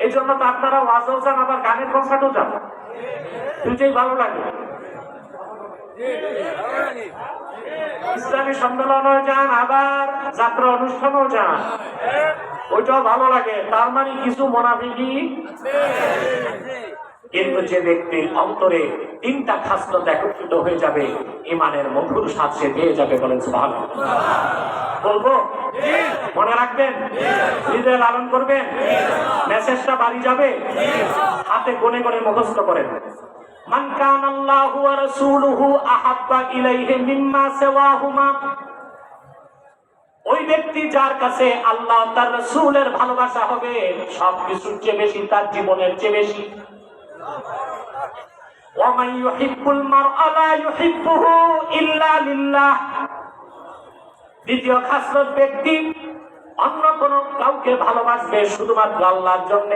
এই জন্য তো আপনারা ওয়াজও যান আবার গানের কনসার্টও যান, দুইটাই ভালো লাগে। ইসলামী সম্মেলনও যান আবার যাত্রা অনুষ্ঠানও যান, ওইটাও ভালো লাগে। তার মানে কিছু মুনাফিকি। কিন্তু যে ব্যক্তির অন্তরে তিনটা খাসলত একত্রিত হয়ে যাবে ঈমানের মধুর স্বাদ সে পেয়ে যাবে বলেন সুবহানাল্লাহ। বলবো? মনে রাখবেন, হৃদয়ে লালন করবেন, মেসেজটা বাড়ি যাবে, হাতে গনে গনে মুখস্থ করেন। মান কানা আল্লাহু ওয়া রাসূলুহু আহাব্বা ইলাইহি মিম্মা সিওয়াহুমা, ওই ব্যক্তি যার কাছে আল্লাহ তার রাসূলের ভালোবাসা হবে সবকিছুর চেয়ে বেশি, তার জীবনের চেয়ে বেশি। ওয়া মান ইউহিব্বুল মারআ লা ইউহিব্বুহু ইল্লা লিল্লাহ, দ্বিতীয় খাসলত ব্যক্তি অন্য কোন কাউকে ভালোবাসবে শুধুমাত্র আল্লাহর জন্য।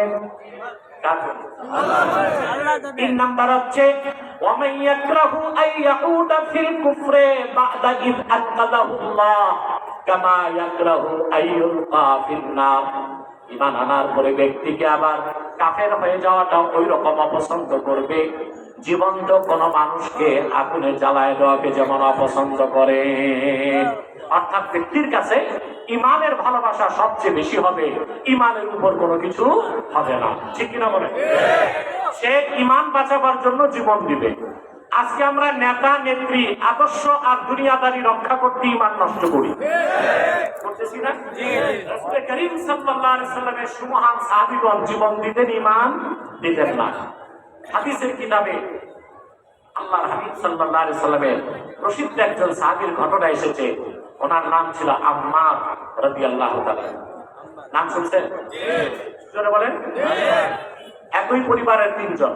তিন নাম্বার হচ্ছে ওয়া মান ইয়াকরাহু আন ইয়াউদা ফিল কুফরি বা'দা ইয আনকাযাহুল্লাহ কামা ইয়াকরাহু আইয়ুলকা ফিন নার। ঈমান আনার পরে ব্যক্তিকে আবার কাফের হয়ে যাওয়াটা ওই রকম অপছন্দ করবে জীবন্ত কোন মানুষকে আগুনে জ্বালায় দেওয়াকে যেমন অপছন্দ করে। অর্থাৎ ব্যক্তির কাছে ঈমানের ভালোবাসা সবচেয়ে বেশি হবে, ঈমানের উপর কোনো কিছু হবে না, ঠিক কিনা বলে? সে ঈমান বাঁচাবার জন্য জীবন দিবে। আজকে আমরা নেতা নেত্রী আদর্শ আর দুনিয়াদারি রক্ষা করতে ঈমান নষ্ট করি, করতেছি না? রাসূল করিম সাল্লাল্লাহু আলাইহি ওয়াসাল্লামের সুমহান সাহাবীগণ জীবন দিতেন, ঈমান দিতেন না। হাদিসের কিতাবে আল্লাহর হাবিব সাল্লাল্লাহু আলাইহি ওয়াসাল্লামের প্রসিদ্ধ একজন সাহাবীর ঘটনা এসেছে। ওনার নাম ছিল আম্মার রাদিয়াল্লাহু তাআলা। নাম শুনছেন? জোরে বলেন। একই পরিবারের তিনজন।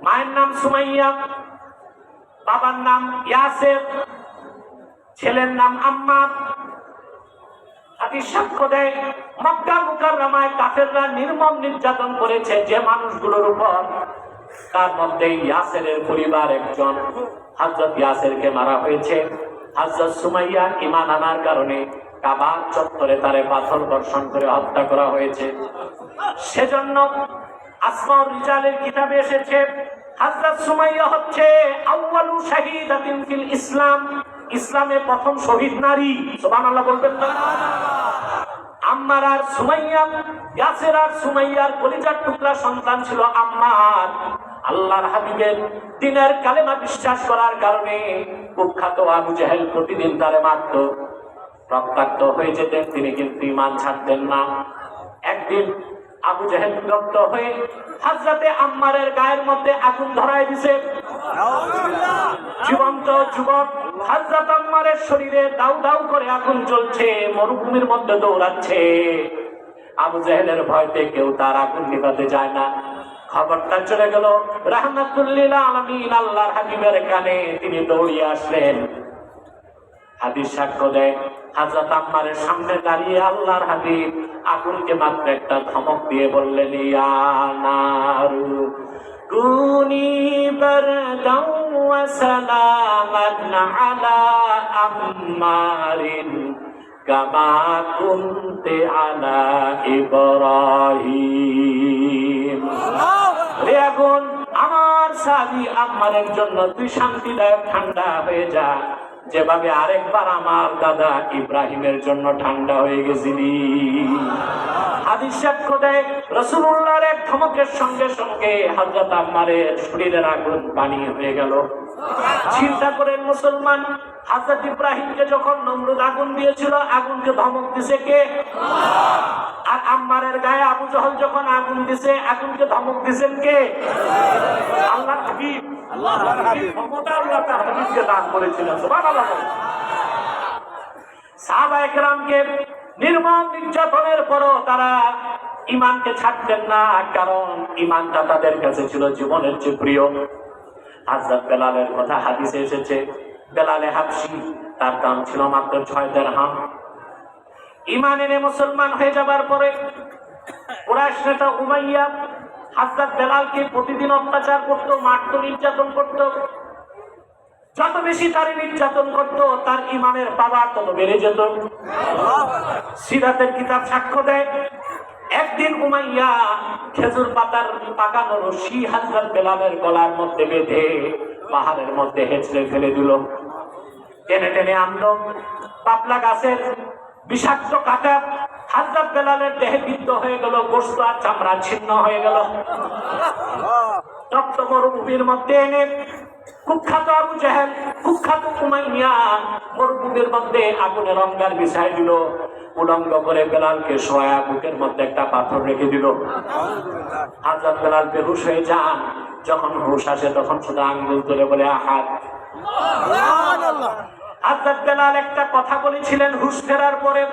মায়ের নাম সুমাইয়া, বাবার নাম ইয়াসের, ছেলের নাম আম্মার। হাদিস সাক্ষ্য দেয় মক্কা মুকাররমায় কাফেররা নির্মম নির্যাতন করেছে যে মানুষগুলোর উপর, তার মধ্যে ইয়াসেরের পরিবার একজন। হযরত ইয়াসেরকে মারা হয়েছে। হযরত সুমাইয়া ঈমান আনার কারণে কাবা চত্বরে তারে পাথর বর্ষণ করে হত্যা করা হয়েছে। সেজন্য আসমাউর রিজালের কিতাবে এসেছে হযরত সুমাইয়া হচ্ছে আউয়ালু শাহীদাতিন ফিল ইসলাম, ইসলামে প্রথম শহীদ নারী। সুবহানাল্লাহ বলবেন না? আম্মার আর সুমাইয়া, ইয়াসির আর সুমাইয়ার কলিজার টুকরা সন্তান ছিল আম্মার। আল্লাহর হাবিবের দিনের কালেমা বিশ্বাস করার কারণে কুখ্যাত আবু জেহেল প্রতিদিন তারে মারত, রক্তাক্ত হয়ে যেতেন, তিনি কিন্তু ঈমান ছাড়তেন না। একদিন আবু জেহেল বিরক্ত হয়ে হযরতে আম্মারের গায়ের মধ্যে আগুন ধরায় দিছে। জীবন্ত যুবক হযরত আম্মারের শরীরে দাউ দাউ করে আগুন জ্বলছে, মরুভূমির মধ্যে দৌড়াচ্ছে। আবু জেহেলের ভয়তে কেউ তার আগুন নিভাতে যায় না। খবরটা চলে গেল রাহমাতুল লিল আলামিন আল্লাহর হাবিবের কানে, তিনি দৌড়িয়ে আসলেন। হাদিস সাক্ষ্য দেয় হযরত আম্মারের সামনে দাঁড়িয়ে আল্লাহর হাবিব আগুনকে মাত্র একটা ধমক দিয়ে বললেন, ইয়া নারু কুনি বারদাও ওয়া সালামান আলা আম্মারিন কামা কুনতি আলা ইব্রাহিম। রে আগুন, আমার সাহাবী আম্মারের জন্য তুই শান্তিদায়ক ঠান্ডা হয়ে যা, যেভাবে আরেকবার আমার দাদা ইব্রাহিমের জন্য ঠান্ডা হয়ে গেছিলি। হাদিস সাক্ষ্য দেয় রাসূলুল্লাহর এক ধমকের সঙ্গে সঙ্গে হযরত আম্মারের শরীরের আগুন পানি হয়ে গেল। চিন্তা করেন মুসলমান, হযরত ইব্রাহিমকে যখন নমরুদ আগুন দিয়েছিল, আগুনকে ধমক দিছে কে? আর আম্মারের গায়ে আবু জহল যখন আগুন দিছে, আগুনকে ধমক দিছেন কে? আল্লাহর হাবিব। আল্লাহর হাবিব ক্ষমতা আল্লাহ তার হাবিবকে দান করেছিলেন। সুবহানাল্লাহ। সাহাবায়ে কেরামকে নির্মম নির্যাতনের পরও তারা ঈমানকে ছাড়তেন না, কারণ ঈমানটা তাদের কাছে ছিল জীবনের চেয়ে প্রিয়। হযরত বেলালের কথা হাদিসে এসেছে, বেলালে হাবশী, তার দাম ছিল মাত্র 6 দিরহাম। ঈমান এনে মুসলমান হয়ে যাবার পরে কুরাইশ নেতা উমাইয়া হযরত বেলালকে প্রতিদিন অত্যাচার করত, মারত, নির্যাতন করত। যত বেশি তার নির্যাতন করত, তার ঈমানের পাওয়ার তত বেড়ে যেত। সিরাতের কিতাব সাক্ষ্য দেয় একদিন উমাইয়া খেজুর পাতার পাকানো রশি হযরত বেলালের গলার মধ্যে বেঁধে পাহাড়ের মধ্যে হেঁচড়ে ফেলে দিল। টেনে টেনে আনলো। পাপলা গাছের বিষাক্ত কাঁটা হযরত বেলালের দেহে বিদ্ধ হয়ে গেল, গোশত আর চামড়া ছিন্ন হয়ে গেল। তপ্ত মরুভূমির মধ্যে এনে কুখ্যাত আবু জেহেল, কুখ্যাত উমাইয়া মরুভূমির মধ্যে আগুনের অঙ্গার বিছাই দিল। উলঙ্গ করে বেলালকে শোয়া, বুকের মধ্যে একটা পাথর রেখে দিল। হযরত বেলাল বেহুশ হয়ে যান। যখন হুশ আসে তখন শুধু আঙ্গুল তুলে বলে আহাদ। হযরত বেলাল একটা কথা বলেছিলেন হুশ ফেরার পরে,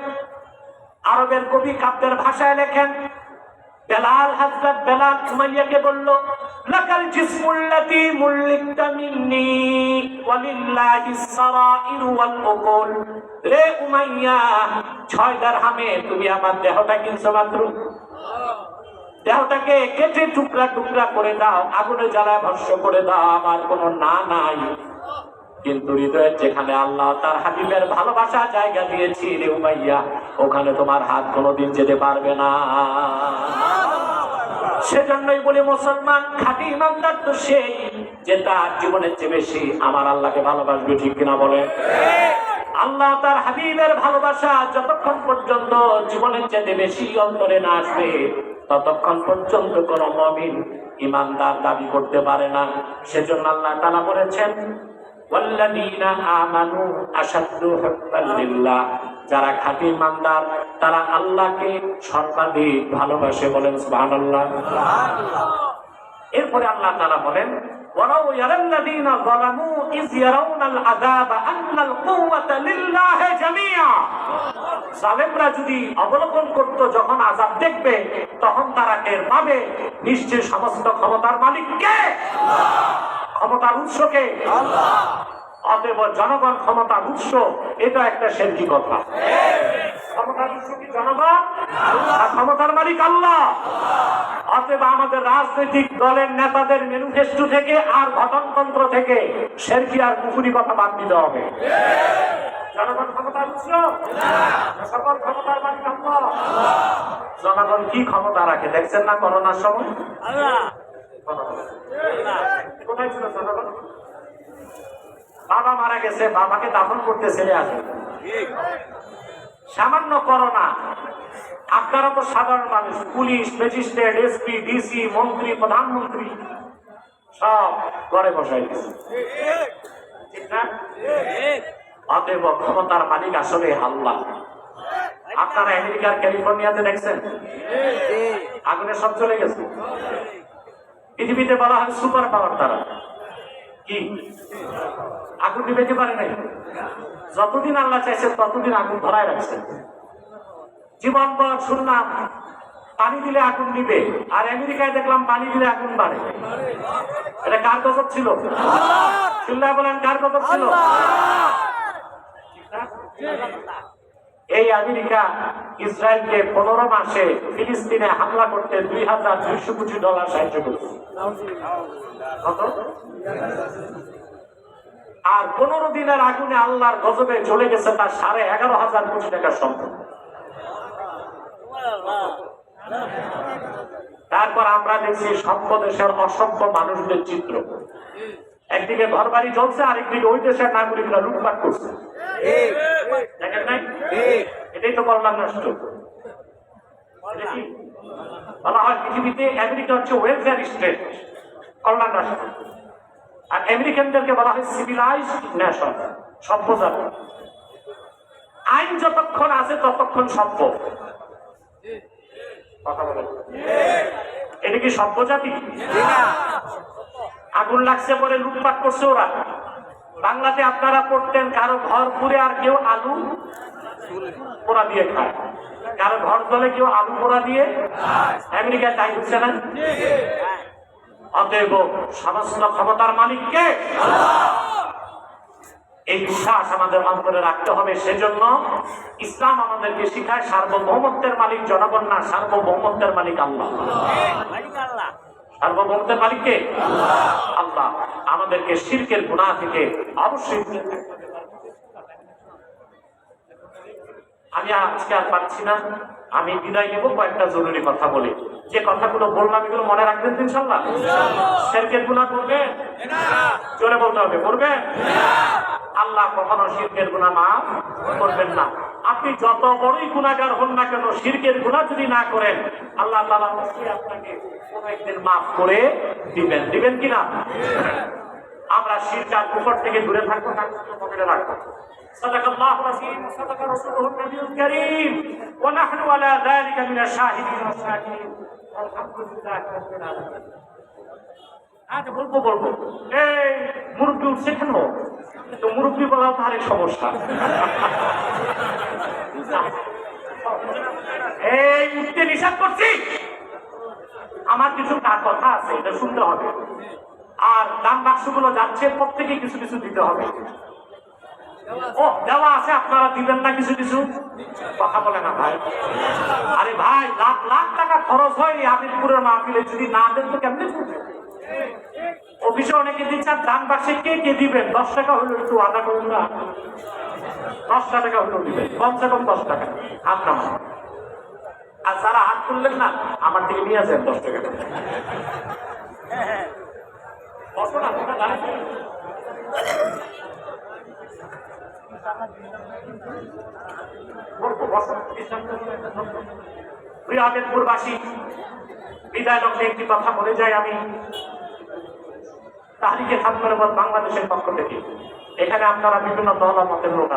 আরবের কবি কাব্যের ভাষায় লেখেন, বেলাল হযরত বেলাল উমাইয়াকে বলল, লাকাল জিসমুল্লাতী মুল্লিকতা মিন্নী ওয়ালিল্লাহিস সারাইরু ওয়াল উকুল। রে উমাইয়া, 6 দিরহামে তুমি আমার দেহটা কিনছো মাত্র। দেহটাকে কেটে টুকরা টুকরা করে দাও, আগুনে জ্বালায় ভস্ম করে দাও, আমার কোনো না নাই। কিন্তু হৃদয়ের যেখানে আল্লাহ তার হাবিবের ভালোবাসা জায়গা দিয়েছি রে উমাইয়া, ওখানে তোমার হাত কোনোদিন যেতে পারবে না। সেজন্যই বলি মুসলমান, খাঁটি ইমানদার তো সেই যে তার জীবনের চেয়ে বেশি আমার আল্লাহকে ভালোবাসবে। ঠিক কিনা বলেন? আল্লাহ তার হাবিবের ভালোবাসা যতক্ষণ পর্যন্ত জীবনের চেয়ে বেশি অন্তরে না আসবে, ততক্ষণ পর্যন্ত কোন মুমিন ইমানদার দাবি করতে পারে না। সেজন্য আল্লাহ তাআলা বলেছেন, ওয়াল্লাযীনা আমানু আশাদ্দু হুব্বান লিল্লাহ। যারা খাঁটি ইমানদার তারা আল্লাহকে সর্বাধিক ভালোবাসে। বলেন সুবহানাল্লাহ। এরপরে আল্লাহ তাআলা বলেন, ওয়ালাউ ইয়ারাল্লাযীনা যালামু ইয ইয়ারাউনাল আযাবা আন্নাল কুওয়াতা লিল্লাহি জামিআ। জালেমরা যদি অবলোকন করত, যখন আযাব দেখবে তখন তারা টের পাবে নিশ্চয় সমস্ত ক্ষমতার মালিক কে? ক্ষমতার উৎস কে? আল্লাহ। অতএব জনগণ ক্ষমতার উৎস, এটা একটা শিরকি কথা। ক্ষমতার উৎস কি জনগণ? আর ক্ষমতার মালিক আল্লাহ। অতএব আমাদের রাজনৈতিক দলের নেতাদের ম্যানিফেস্টো থেকে আর গঠনতন্ত্র থেকে শিরকি আর কুফরি কথা বাদ দিতে হবে। জনগণ ক্ষমতা বুঝছো? সকল ক্ষমতার মালিক আল্লাহ। জনগণ কি ক্ষমতা রাখে দেখছেন না করোনার সময়? কোথায় ছিল জনগণ? বাবা মারা গেছে, বাবাকে দাফন করতে ছেড়ে আসে। সামান্য করোনা, আপনারা তো সাধারণ মানুষ, পুলিশ, ম্যাজিস্ট্রেট, এসপি, ডিসি, মন্ত্রী, প্রধানমন্ত্রী সব ঘরে বসাই দিচ্ছে, ঠিক না? অতএব ক্ষমতার মালিক আসলে আল্লাহ। আপনারা আমেরিকার ক্যালিফোর্নিয়াতে দেখছেন আগুনে সব চলে গেছে। পৃথিবীতে বলা হয় সুপার পাওয়ার, তারা কি আগুন নিভাইতে পারে নাই। যতদিন আল্লাহ চাইছে ততদিন আগুন ধরায় রাখছে। জীবন পর শুনলাম পানি দিলে আগুন নিবে, আর আমেরিকায় দেখলাম পানি দিলে আগুন বাড়ে। এটা কার গজব ছিল? চিল্লাহ বলেন, কার গজব ছিল? এই আমেরিকা ইসরায়েলকে 15 মাসে ফিলিস্তিনে হামলা করতে $2,200 কোটি সাহায্য করছে। আর 15 দিনের আগুনে আল্লাহর গজবে চলে গেছে তার $11,500 কোটি টাকার সম্পদ। তারপর আমরা দেখছি সভ্য দেশের অসভ্য মানুষদের চিত্র। একদিকে ঘর বাড়ি জ্বলছে, আরেকদিকে ওই দেশের নাগরিকরা লুটপাট করছে। দেখেন নাই? এটাই তো কল্যাণ রাষ্ট্র। বলা হয় পৃথিবীতে আমেরিকা হচ্ছে ওয়েলফেয়ার স্টেট, কল্যাণ রাষ্ট্র। আর আমেরিকানদেরকে বলা হয় সিভিলাইজড নেশন, সভ্য জাতি। আইন যতক্ষণ আছে ততক্ষণ সভ্য। কথা বলেন, এটা কি সভ্য জাতি? আগুন লাগছে পরে লুটপাট করছে ওরা। বাংলাতে আপনারা পড়তেন কারো ঘর পুড়ে আর কেউ আলু পোড়া দিয়ে খায়, কারো ঘর জ্বলে কেউ আলু পোড়া দিয়ে। আমেরিকায় তাই হচ্ছে না? অতএব সমস্ত ক্ষমতার মালিককে এই বিশ্বাস আমাদের অন্তরে রাখতে হবে। সেজন্য ইসলাম আমাদেরকে শিখায় সার্বভৌমত্বের মালিক জনগণ না, সার্বভৌমত্বের মালিক আল্লাহ। সার্বভৌমত্বের মালিক কে? আল্লাহ। আমাদেরকে শিরকের গুনাহ থেকে অবশ্যই। আমি আজকে আর পারছি না, আমি বিদায় নেব। কয়েকটা জরুরি কথা বলি। যে কথাগুলো বললাম এগুলো মনে রাখবেন তো ইনশাআল্লাহ? শিরকের গুনাহ করবেন? জোরে বলতে হবে, করবেন? আল্লাহ কখনো শিরকের গুনাহ মাফ করবেন না। আপনি যত বড়ই গুনাহগার হন না কেন, শিরকের গুনাহ যদি না করেন আল্লাহ তাআলা অবশ্যই আপনাকে কোনো একদিন মাফ করে দিবেন। দিবেন কিনা? আমরা শিরক আর কুফর থেকে দূরে থাকবো, পকেটে রাখবো। সাদাকাল্লাহু রাসূলুহু ওয়া সাদাকা রাসূলুহুল নবিয়্যুল কারীম ওয়া নাহনু আলা যালিকা মিনাশ শাহিদিন ওয়াশ শাকিরিন। আলহামদুলিল্লাহি রাব্বিল আলামিন। আজ বলবো এই মুরব্বি উঠছে কেন? তো মুরব্বি বলাও তো আরেক সমস্যা। এই উঠতে নিষেধ করছি। আমার কিছু কথা আছে, এটা শুনতে হবে। আর দান বাক্সগুলো যাচ্ছে, প্রত্যেকে কিছু কিছু দিতে হবে। ও দেওয়া আছে, আপনারা দিবেন না কিছু কিছু? কথা বলে না ভাই। আরে ভাই, লাখ লাখ টাকা খরচ হয় আমিরপুরের মাহফিলে, যদি না দেন তো কেমনে করবেন? অফিসে অনেকে দিচ্ছে, আর দান বাক্সে কে কে দিবেন? 10 টাকা হলো একটু আদা করুন না, 10 টাকা হলেও দিবেন, কমসে কম 10 টাকা হাত নামান। আর যারা হাত তুললেন না, আমার থেকে নিয়ে আসেন 10 টাকা। বসো না, তোমরা দাঁড়াচ্ছ। প্রিয় আমিরপুরবাসী, বিদায় লগ্নে একটি কথা বলে যাই আমি। তাহরিকে খাতমের উপর বাংলাদেশের পক্ষ থেকে এখানে আপনারা বিভিন্ন দল মতের লোক আছে।